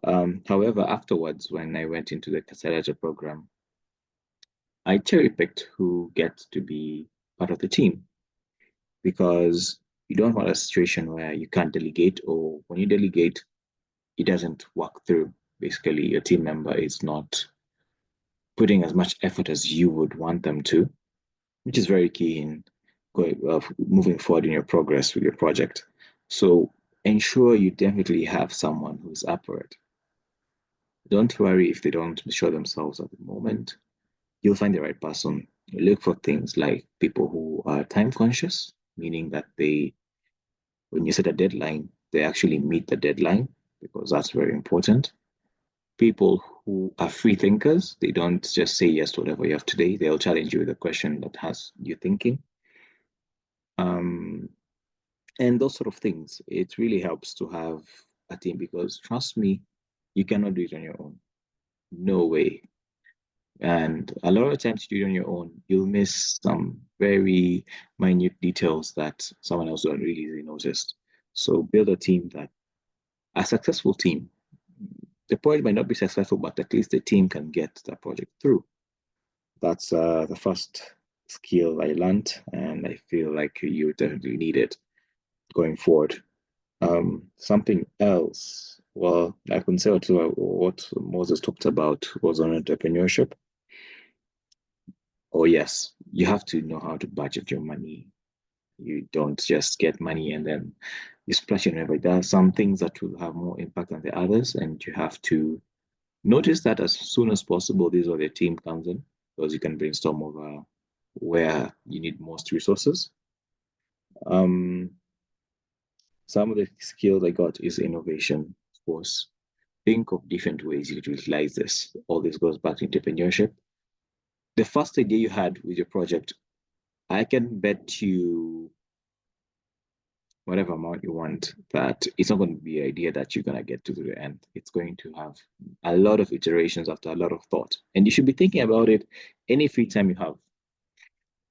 Speaker 5: However, afterwards, when I went into the accelerator program, I cherry picked who gets to be part of the team, because you don't want a situation where you can't delegate, or when you delegate, it doesn't work through. Basically, your team member is not putting as much effort as you would want them to, which is very key in moving forward in your progress with your project. So ensure you definitely have someone who's up for it. Don't worry if they don't show themselves at the moment. You'll find the right person. Look for things like people who are time conscious, meaning that when you set a deadline, they actually meet the deadline, because that's very important. People who are free thinkers, they don't just say yes to whatever you have today. They'll challenge you with a question that has you thinking. And those sort of things. It really helps to have a team, because trust me, you cannot do it on your own. No way. And a lot of times you do it on your own, you'll miss some very minute details that someone else don't really notice. So build a successful team. The project might not be successful, but at least the team can get the project through. That's the first skill I learned, and I feel like you definitely need it going forward. Something else, well, I can say what Moses talked about was on entrepreneurship. Oh yes, you have to know how to budget your money. You don't just get money and then you splash it whenever. There are some things that will have more impact than the others, and you have to notice that as soon as possible. This is where the team comes in, because you can brainstorm over where you need most resources. Some of the skills I got is innovation, of course. Think of different ways you could utilize this. All this goes back to entrepreneurship. The first idea you had with your project, I can bet you whatever amount you want that it's not going to be an idea that you're going to get to the end. It's going to have a lot of iterations after a lot of thought. And you should be thinking about it any free time you have.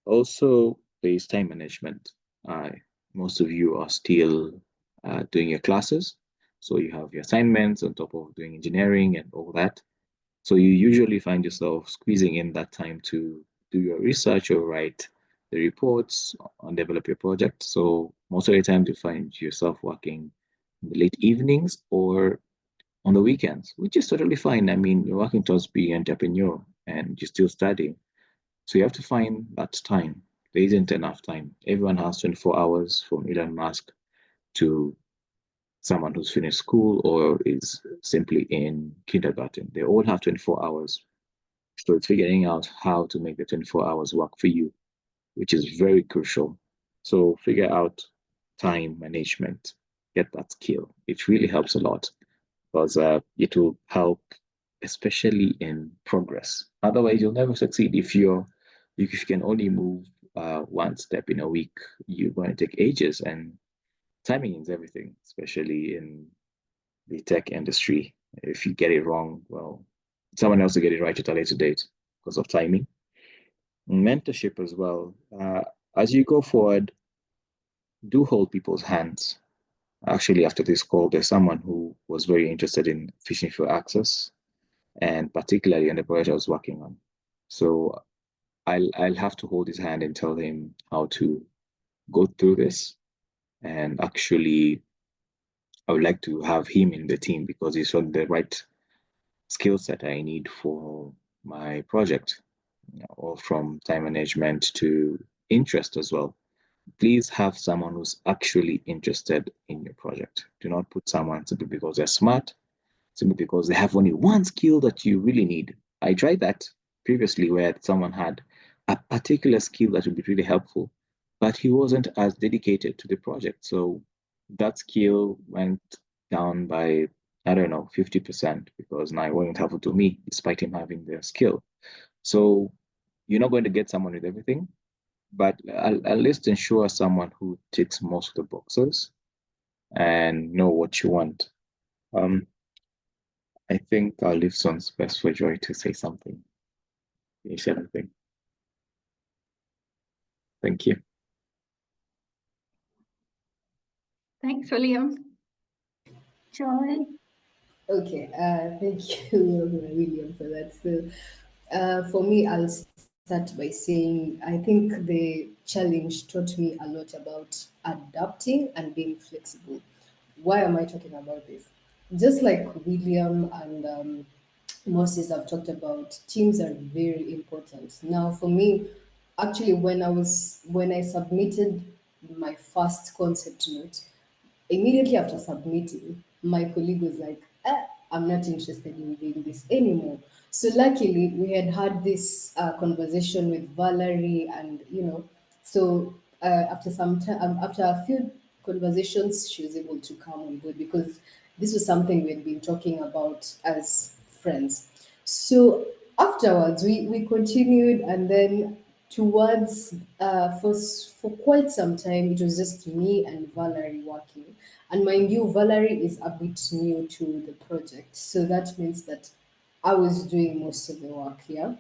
Speaker 5: Also, there is time management. Most of you are still doing your classes. So you have your assignments on top of doing engineering and all that. So you usually find yourself squeezing in that time to do your research or write the reports and develop your project. So most of the time you find yourself working in the late evenings or on the weekends, which is totally fine. I mean, you're working towards being an entrepreneur and you're still studying. So you have to find that time. There isn't enough time. Everyone has 24 hours, from Elon Musk to someone who's finished school or is simply in kindergarten. They all have 24 hours. So it's figuring out how to make the 24 hours work for you, which is very crucial. So figure out time management, get that skill. It really helps a lot, because it will help, especially in progress. Otherwise, you'll never succeed. If you can only move one step in a week, you're going to take ages, and timing is everything, especially in the tech industry. If you get it wrong, well, someone else will get it right at a later date because of timing. Mentorship as well. As you go forward, do hold people's hands. Actually, after this call, there's someone who was very interested in fishing for access, and particularly in the project I was working on. So I'll have to hold his hand and tell him how to go through this. And actually, I would like to have him in the team because he's on the right skill set I need for my project, or from time management to interest as well. Please have someone who's actually interested in your project. Do not put someone simply because they're smart, simply because they have only one skill that you really need. I tried that previously where someone had a particular skill that would be really helpful, but he wasn't as dedicated to the project. So that skill went down by, I don't know, 50%, because now it wasn't helpful to me despite him having the skill. So you're not going to get someone with everything. but I'll at least ensure someone who ticks most of the boxes and know what you want. I think I'll leave some space for Joy to say something. Finish anything. Thank you.
Speaker 1: Thanks, William. Joy?
Speaker 4: Okay, thank you, William, for that. So, for me, I'll start by saying I think the challenge taught me a lot about adapting and being flexible. Why am I talking about this? Just like William and Moses have talked about, teams are very important. Now, for me, actually, when I submitted my first concept note, immediately after submitting, my colleague was like, I'm not interested in doing this anymore. So luckily, we had this conversation with Valerie, and so after some time, after a few conversations, she was able to come on board because this was something we had been talking about as friends. So afterwards, we continued, and then towards for quite some time, it was just me and Valerie working. And mind you, Valerie is a bit new to the project, so that means that I was doing most of the work here.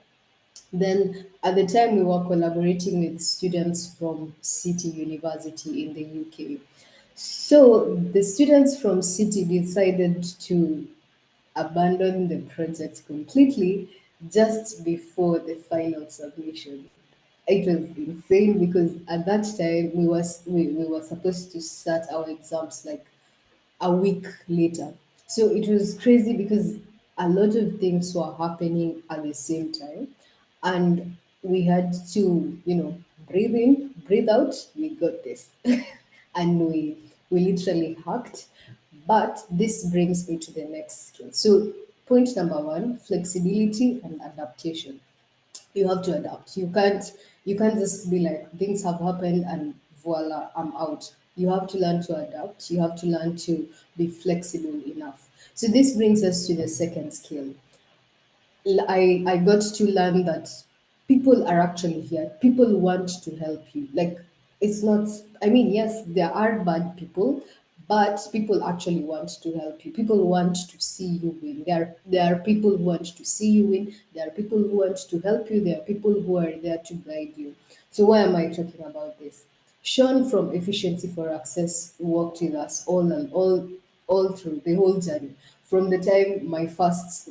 Speaker 4: Then at the time, we were collaborating with students from City University in the UK. So the students from City decided to abandon the project completely just before the final submission. It was insane because at that time we were supposed to start our exams like a week later. So it was crazy because a lot of things were happening at the same time. And we had to, breathe in, breathe out, we got this. And we literally hacked. But this brings me to the next skill. So point number one, flexibility and adaptation. You have to adapt. You can't just be like things have happened and voila, I'm out. You have to learn to adapt. You have to learn to be flexible enough. So this brings us to the second skill. I got to learn that people are actually here. People want to help you. Like it's not. I mean, yes, there are bad people, but people actually want to help you. People want to see you win. There are people who want to see you win. There are people who want to help you. There are people who are there to guide you. So why am I talking about this? Sean from Efficiency for Access worked with us all through the whole journey. From the time my first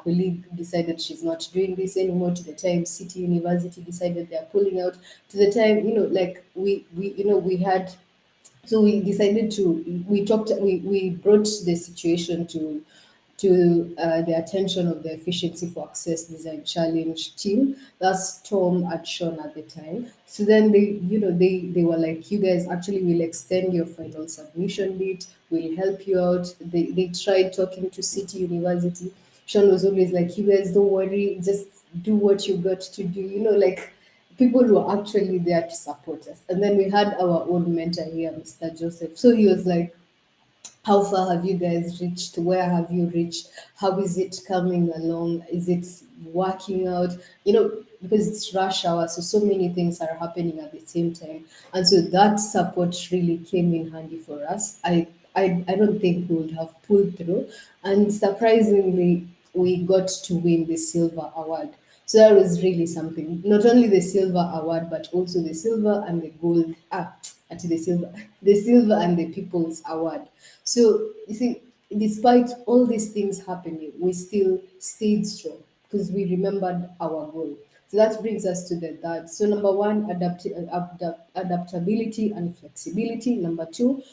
Speaker 4: colleague decided she's not doing this anymore, to the time City University decided they're pulling out, to the time like we had, so we decided to we brought the situation to the attention of the Efficiency for Access Design Challenge team. That's Tom and Sean at the time. So then they were like, you guys actually will extend your final submission date. We'll help you out. They tried talking to City University. Sean was always like, you guys don't worry, just do what you got to do. Like people were actually there to support us. And then we had our own mentor here, Mr. Joseph. So he was like, how far have you guys reached? Where have you reached? How is it coming along? Is it working out? Because it's rush hour, so many things are happening at the same time. And so that support really came in handy for us. I don't think we would have pulled through. And surprisingly, we got to win the silver award. So that was really something. Not only the silver award, but also the silver and the gold. Actually, the silver and the People's Award. So you see, despite all these things happening, we still stayed strong because we remembered our goal. So that brings us to the third. So number one, adaptability and flexibility. Number two,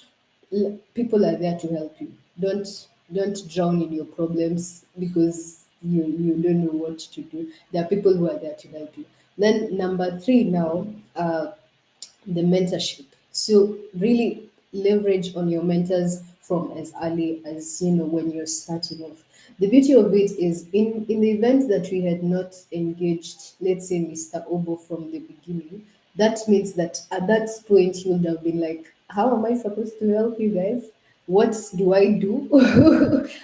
Speaker 4: people are there to help you. Don't drown in your problems because you don't know what to do. There are people who are there to help you. Then number three now, the mentorship. So really leverage on your mentors from as early as when you're starting off. The beauty of it is in the event that we had not engaged, let's say Mr. Obo from the beginning, that means that at that point you would have been like, how am I supposed to help you guys? What do I do?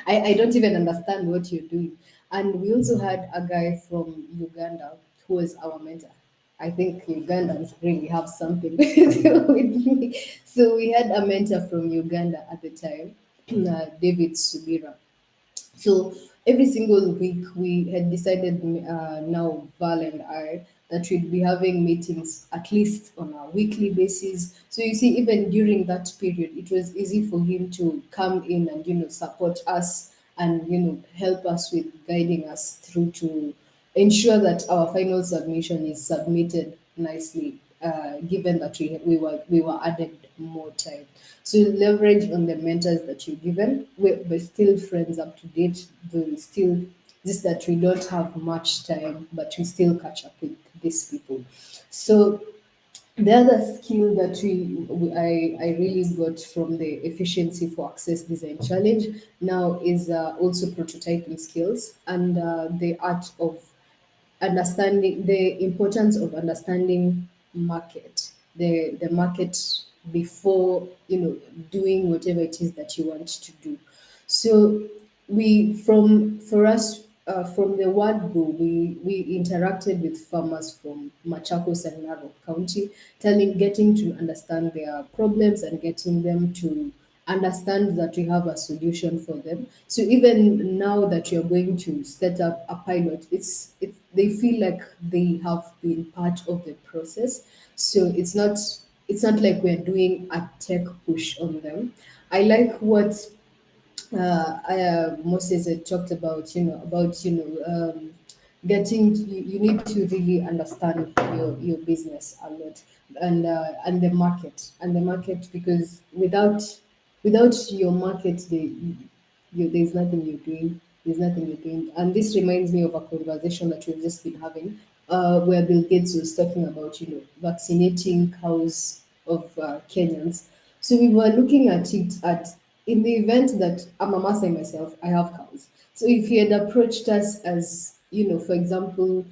Speaker 4: I don't even understand what you're doing. And we also had a guy from Uganda who was our mentor. I think Ugandans really have something to do with me. So we had a mentor from Uganda at the time, David Subira. So every single week we had decided, now Val and I, that we'd be having meetings at least on a weekly basis. So you see, even during that period, it was easy for him to come in and support us and help us with guiding us through to ensure that our final submission is submitted nicely, given that we were added more time. So leverage on the mentors that you're given. We're still friends up to date. We still just that we don't have much time, but we still catch up with these people. So the other skill that I really got from the Efficiency for Access Design Challenge now is also prototyping skills and the art of understanding the importance of understanding the market before doing whatever it is that you want to do. So we from for us from the word go, we interacted with farmers from Machakos and Narok County, getting to understand their problems and getting them to understand that we have a solution for them. So even now that you're going to set up a pilot, they feel like they have been part of the process. So it's not like we're doing a tech push on them. I like what Moses had talked about, you need to really understand your business a lot and the market because without your market, there's nothing you're doing. There's nothing you're doing. And this reminds me of a conversation that we've just been having, where Bill Gates was talking about, vaccinating cows of Kenyans. So we were looking at it at in the event that I'm a Maasai myself, I have cows. So if he had approached us as, for example,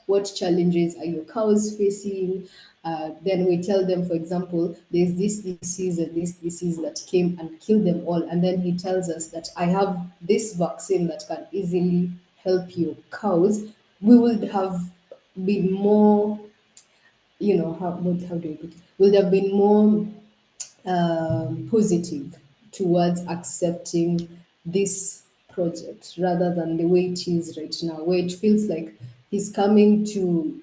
Speaker 4: what challenges are your cows facing? Then we tell them, for example, there's this disease and this disease that came and killed them all. And then he tells us that I have this vaccine that can easily help your cows. We would have been more, how do I put it? Would have been more positive towards accepting this project rather than the way it is right now, where it feels like he's coming to,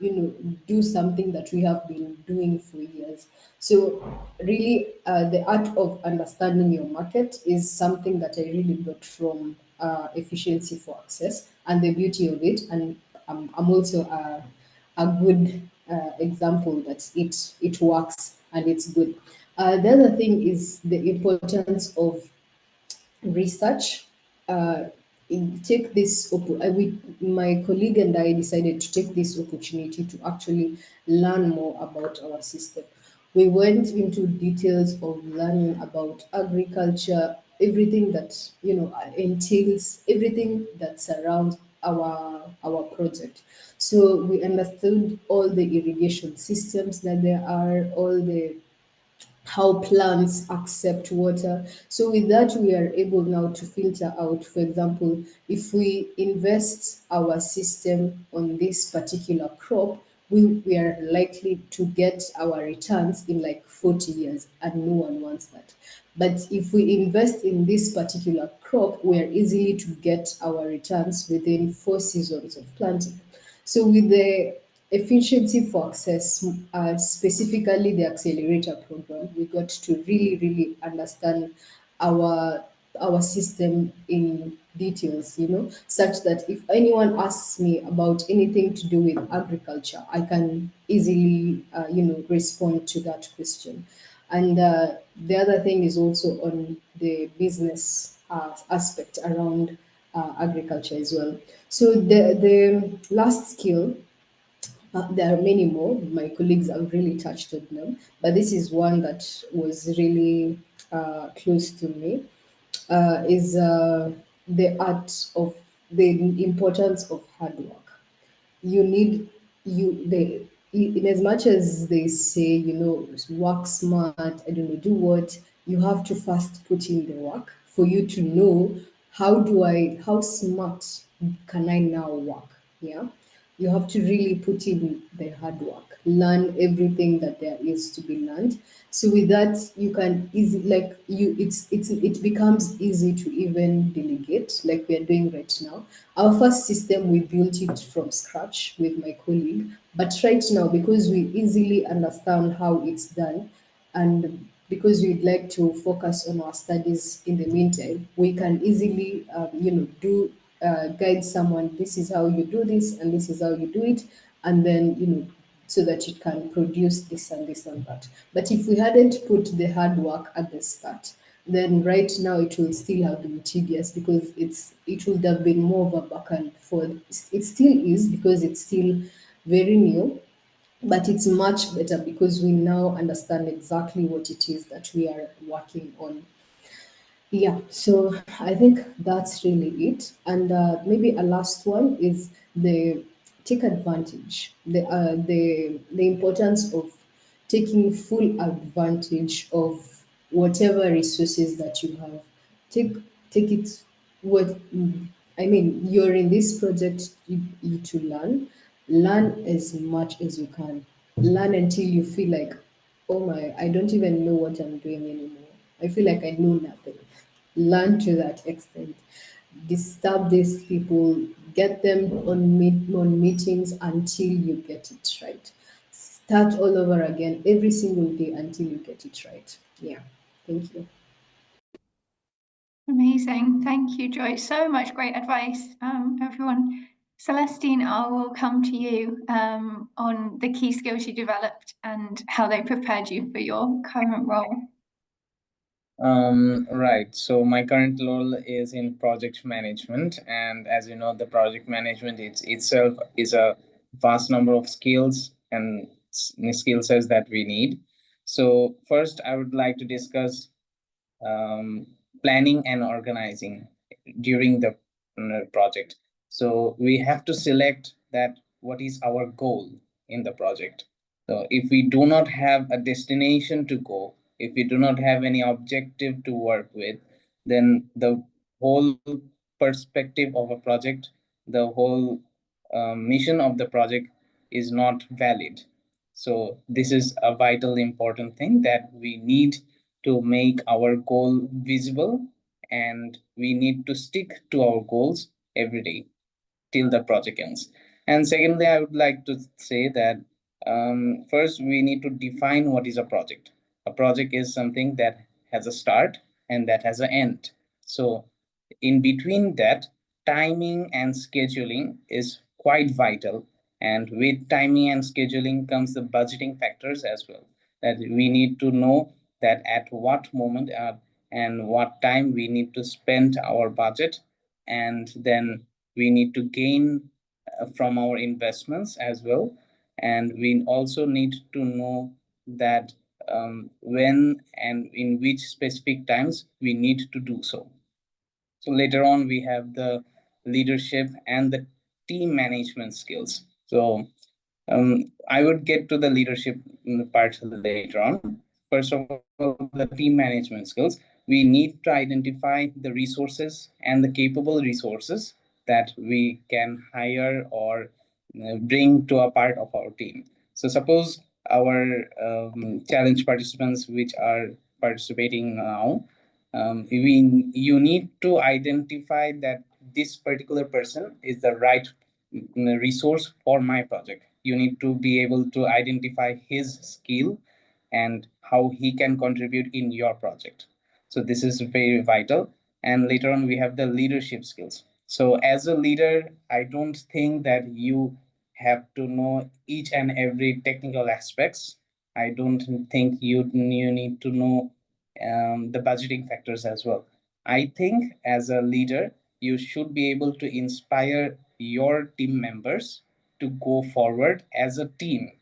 Speaker 4: do something that we have been doing for years. So really, the art of understanding your market is something that I really got from Efficiency for Access and the beauty of it. And I'm also a good example that it works and it's good. The other thing is the importance of research. Take this, my colleague and I decided to take this opportunity to actually learn more about our system. We went into details of learning about agriculture, everything that entails, everything that surrounds our project. So we understood all the irrigation systems that there are, all the how plants accept water. So with that, we are able now to filter out, for example, if we invest our system on this particular crop, we are likely to get our returns in like 40 years, and no one wants that. But if we invest in this particular crop, we are easily to get our returns within 4 seasons of planting. So with the Efficiency for Access, specifically the accelerator program, we got to really, really understand our our system in details, such that if anyone asks me about anything to do with agriculture, I can easily, respond to that question. And the other thing is also on the business aspect around agriculture as well. So the last skill, there are many more. My colleagues have really touched on them, but this is one that was really close to me. Is the art of the importance of hard work. You need you they in as much as they say, work smart, I don't know, do what, you have to first put in the work for you to know how smart can I now work. Yeah. You have to really put in the hard work, learn everything that there is to be learned. So with that, you can easy like you it becomes easy to even delegate like we are doing right now. Our first system we built it from scratch with my colleague, but right now because we easily understand how it's done, and because we'd like to focus on our studies in the meantime, we can easily, do guide someone. This is how you do this, and this is how you do it, and then so that you can produce this and this and that. But if we hadn't put the hard work at the start, then right now it will still have been tedious because it would have been more of a back and forth. It still is because it's still very new, but it's much better because we now understand exactly what it is that we are working on. Yeah, so I think that's really it. And maybe a last one is the take advantage, the importance of taking full advantage of whatever resources that you have. Take take it what I mean. You're in this project you to learn as much as you can. Learn until you feel like, oh my, I don't even know what I'm doing anymore. I feel like I know nothing. Learn to that extent. Disturb these people, get them on meetings until you get it right. Start all over again every single day until you get it right. Yeah. Thank you.
Speaker 1: Amazing. Thank you, Joy. So much great advice, everyone. Celestine, I will come to you on the key skills you developed and how they prepared you for your current role.
Speaker 3: Right. So my current role is in project management, and as you know, the project management itself is a vast number of skills and skill sets that we need. So first, I would like to discuss planning and organizing during the project. So we have to select that what is our goal in the project. So if we do not have a destination to go, if we do not have any objective to work with, then the whole perspective of a project, the whole mission of the project is not valid. So this is a vital important thing that we need to make our goal visible, and we need to stick to our goals every day till the project ends. And secondly, I would like to say that first we need to define what is a project. A project is something that has a start and that has an end. So in between that, timing and scheduling is quite vital. And with timing and scheduling comes the budgeting factors as well. That we need to know that at what moment and what time we need to spend our budget, and then we need to gain from our investments as well. And we also need to know that when and in which specific times we need to do so. So later on, we have the leadership and the team management skills. So I would get to the leadership part later on. First of all, the team management skills. We need to identify the resources and the capable resources that we can hire or bring to a part of our team. So suppose our challenge participants which are participating now, you need to identify that this particular person is the right resource for my project. You need to be able to identify his skill and how he can contribute in your project. So this is very vital. And later on, we have the leadership skills. So as a leader, I don't think that you have to know each and every technical aspects. I don't think you need to know the budgeting factors as well. I think as a leader, you should be able to inspire your team members to go forward as a team,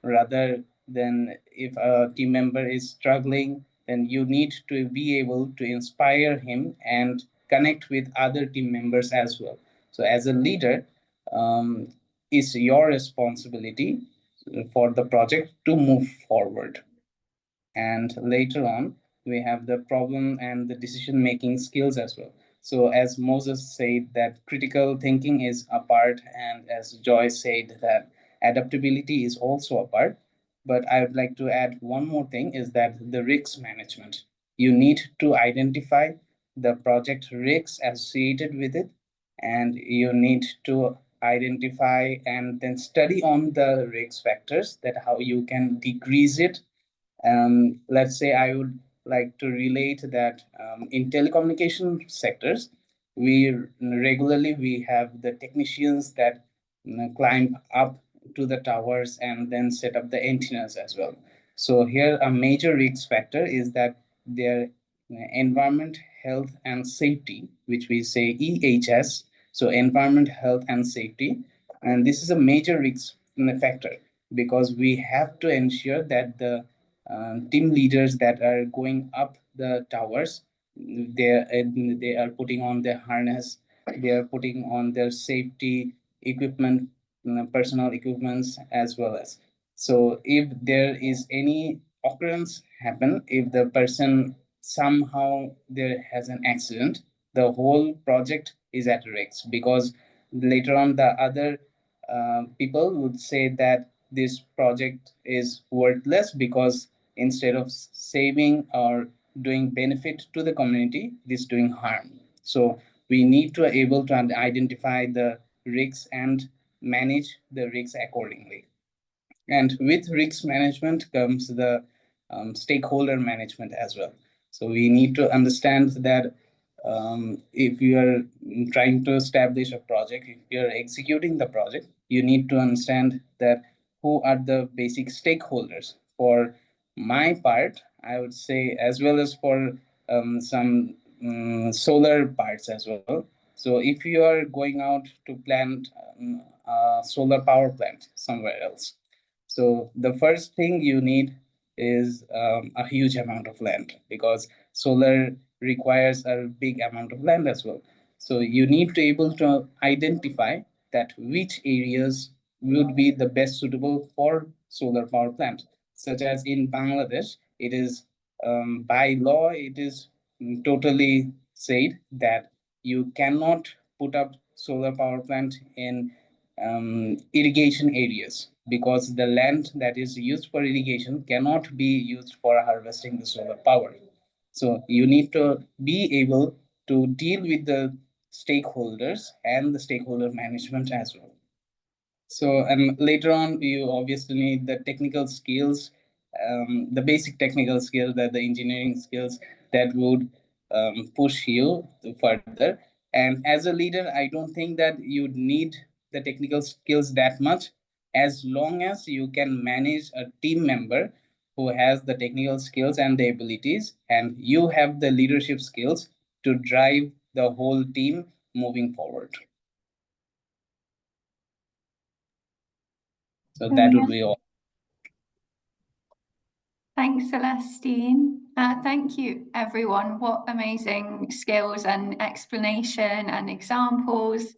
Speaker 3: rather than if a team member is struggling, then you need to be able to inspire him and connect with other team members as well. So as a leader, it's your responsibility for the project to move forward. And later on, we have the problem and the decision making skills as well. So as Moses said, that critical thinking is a part, and as Joy said, that adaptability is also a part. But I would like to add one more thing, is that the risk management. You need to identify the project risks associated with it, and you need to identify and then study on the risk factors, that how you can decrease it. Let's say I would like to relate that in telecommunication sectors, we regularly we have the technicians that climb up to the towers and then set up the antennas as well. So here a major risk factor is that their environment, health and safety, which we say EHS, so environment, health and safety. And this is a major risk factor, because we have to ensure that the team leaders that are going up the towers, they are putting on their harness, they are putting on their safety equipment, personal equipments as well as. So if there is any occurrence happen, if the person somehow there has an accident, the whole project is at risk, because later on the other people would say that this project is worthless, because instead of saving or doing benefit to the community, this doing harm. So we need to able to identify the risks and manage the risks accordingly. And with risk management comes the stakeholder management as well. So we need to understand that if you are trying to establish a project, if you're executing the project, you need to understand that who are the basic stakeholders. For my part, I would say, as well as for some solar parts as well. So if you are going out to plant a solar power plant somewhere else, so the first thing you need is a huge amount of land, because solar requires a big amount of land as well. So you need to able to identify that which areas would be the best suitable for solar power plant. Such as in Bangladesh, it is by law, it is totally said that you cannot put up solar power plant in irrigation areas, because the land that is used for irrigation cannot be used for harvesting the solar power. So you need to be able to deal with the stakeholders and the stakeholder management as well. So later on, you obviously need the technical skills, the basic technical skills, that the engineering skills that would push you further. And as a leader, I don't think that you need the technical skills that much, as long as you can manage a team member who has the technical skills and the abilities, and you have the leadership skills to drive the whole team moving forward. So that would be all.
Speaker 1: Thanks, Celestine. Thank you, everyone. What amazing skills and explanation and examples.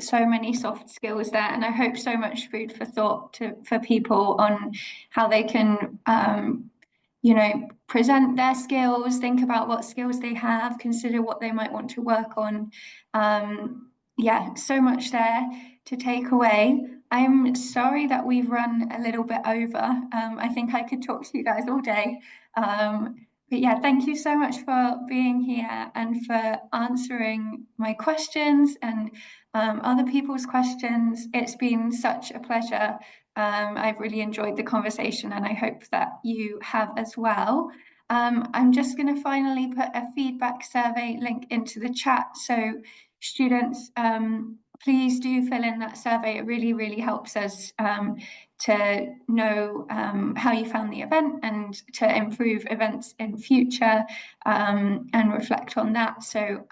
Speaker 1: So many soft skills there, and I hope so much food for thought for people on how they can, present their skills, think about what skills they have, consider what they might want to work on. Yeah, so much there to take away. I'm sorry that we've run a little bit over. I think I could talk to you guys all day. But yeah, thank you so much for being here and for answering my questions and other people's questions. It's been such a pleasure. I've really enjoyed the conversation, and I hope that you have as well. I'm just going to finally put a feedback survey link into the chat. So students, please do fill in that survey. It really, really helps us to know how you found the event and to improve events in future and reflect on that. So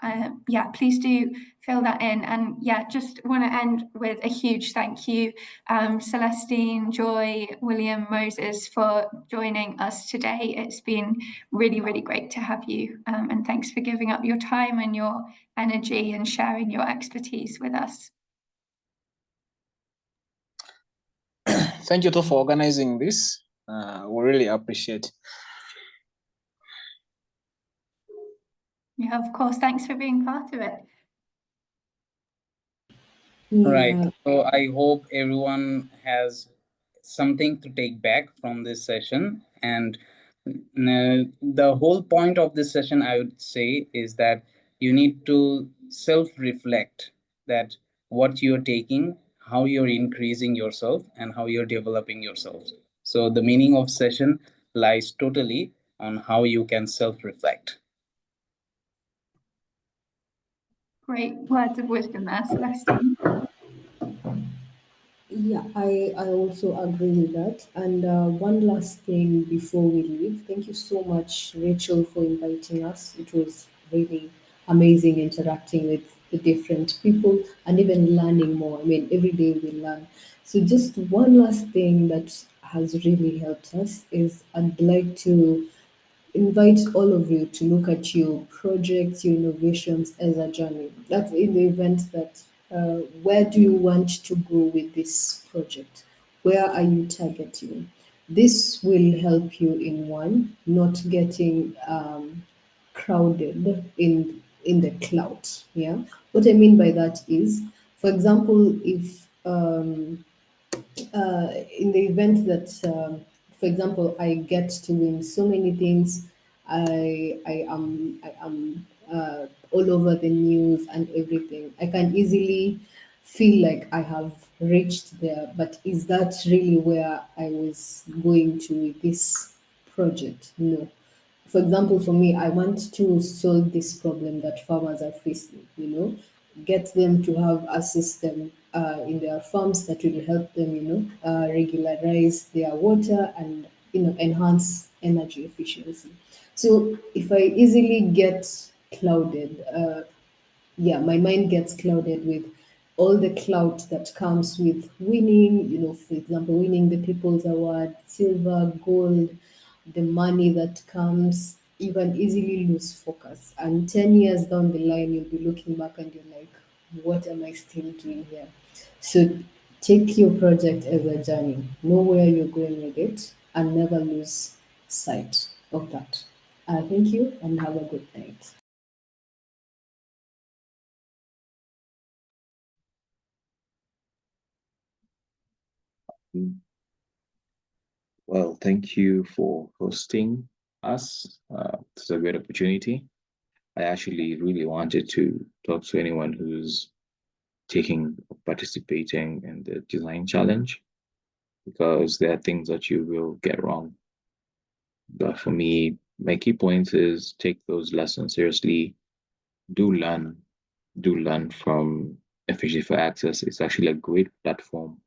Speaker 1: yeah, please do fill that in. And yeah, just want to end with a huge thank you, Celestine, Joy, William, Moses, for joining us today. It's been really, really great to have you. And thanks for giving up your time and your energy and sharing your expertise with us.
Speaker 2: Thank you too for organizing this. We really appreciate.
Speaker 1: Yeah, of course. Thanks for being part of it.
Speaker 3: Right.
Speaker 4: Yeah,
Speaker 3: So I hope everyone has something to take back from this session. And the whole point of this session, I would say, is that you need to self reflect that what you're taking, how you're increasing yourself, and how you're developing yourself. So the meaning of session lies totally on how you can self reflect.
Speaker 1: Great words of wisdom there, Celestine.
Speaker 4: yeah, I also agree with that. And one last thing before we leave, thank you so much, Rachel, for inviting us. It was really amazing interacting with the different people and even learning more. I mean, every day we learn. So, just one last thing that has really helped us is I'd like to invite all of you to look at your projects, your innovations as a journey. That's in the event that where do you want to go with this project? Where are you targeting? This will help you in one, not getting crowded in the cloud. Yeah. What I mean by that is, for example, if in the event that, for example, I get to win so many things, I am all over the news and everything. I can easily feel like I have reached there, but is that really where I was going to with this project? No. For example, for me, I want to solve this problem that farmers are facing, get them to have a system in their farms that will help them, regularize their water and, enhance energy efficiency. So if I easily get clouded, yeah, my mind gets clouded with all the clout that comes with winning, for example, winning the People's Award, silver, gold, the money that comes, you can easily lose focus. And 10 years down the line, you'll be looking back and you're like, what am I still doing here? So take your project as a journey, know where you're going with it, and never lose sight of that. Thank you and have a good night.
Speaker 5: Well, thank you for hosting us. It's a great opportunity. I actually really wanted to talk to anyone who's participating in the design challenge because there are things that you will get wrong. But for me, my key point is take those lessons seriously. Do learn, do learn from Efficiency for Access. It's actually a great platform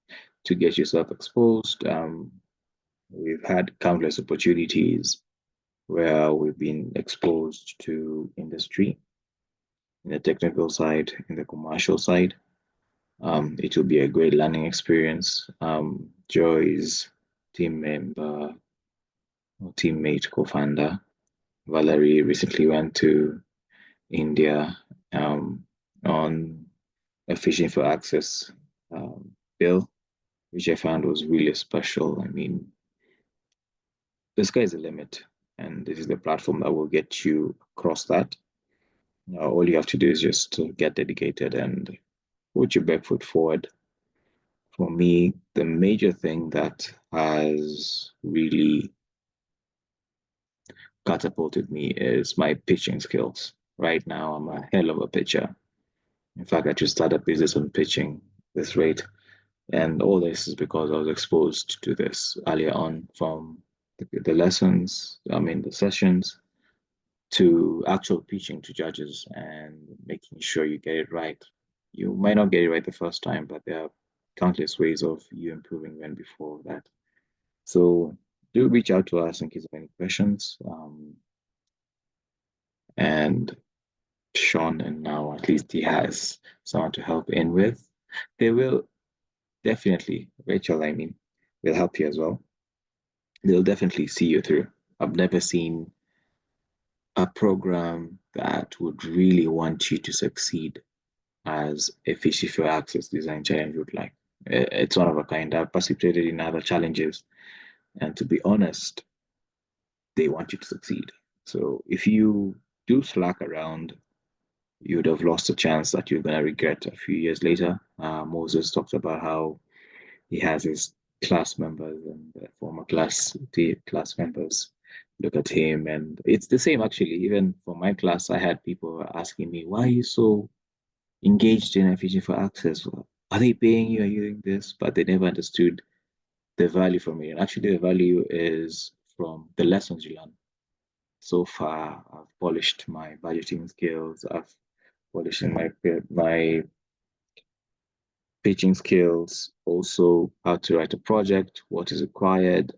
Speaker 5: to get yourself exposed. We've had countless opportunities where we've been exposed to industry in the technical side, in the commercial side. It will be a great learning experience. Joy's team member, or teammate, co-founder, Valerie recently went to India on a Fishing for Access bill, which I found was really special. I mean, the sky is the limit, and this is the platform that will get you across that. All you have to do is just to get dedicated and put your back foot forward. For me, the major thing that has really catapulted me is my pitching skills. Right now, I'm a hell of a pitcher. In fact, I just started business on pitching this rate. And all this is because I was exposed to this earlier on from the lessons, the sessions, to actual pitching to judges and making sure you get it right. You might not get it right the first time, but there are countless ways of you improving when before that. So do reach out to us in case of any questions. And Sean, and now at least he has someone to help in with. They will definitely, Rachel, will help you as well. They'll definitely see you through. I've never seen a program that would really want you to succeed as a Fishy for Access Design Challenge would like. It's one of a kind. I've participated in other challenges, and to be honest, they want you to succeed. So if you do slack around, you would have lost a chance that you're going to regret a few years later. Moses talked about how he has his class members and former class members look at him, and it's the same actually. Even for my class, I had people asking me, "Why are you so engaged in FEG for Access? Are they paying you? Are you doing this?" But they never understood the value for me. And actually, the value is from the lessons you learn. So far, I've polished my budgeting skills. I've polished my pitching skills, also how to write a project, what is required.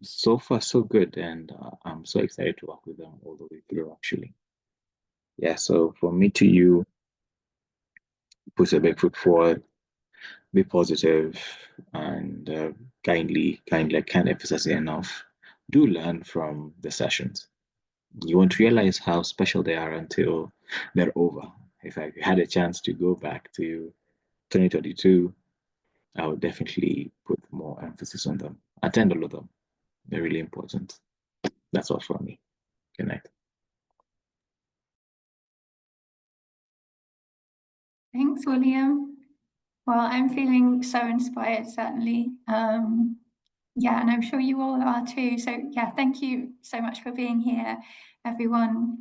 Speaker 5: So far, so good, and I'm so excited to work with them all the way through, actually. Yeah, so from me to you, put a big foot forward, be positive, and kindly, I can't emphasize it enough, do learn from the sessions. You won't realize how special they are until they're over. If I had a chance to go back to 2022, I would definitely put more emphasis on them. Attend all of them. They're really important. That's all from me. Good night.
Speaker 1: Thanks, William. Well, I'm feeling so inspired, certainly. Yeah, and I'm sure you all are too. So yeah, thank you so much for being here, everyone.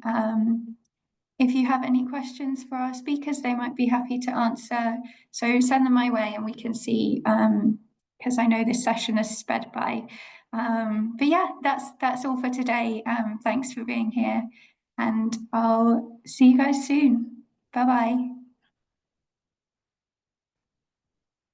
Speaker 1: If you have any questions for our speakers, they might be happy to answer. So send them my way and we can see, because I know this session has sped by. But yeah, that's all for today. Thanks for being here, and I'll see you guys soon. Bye-bye.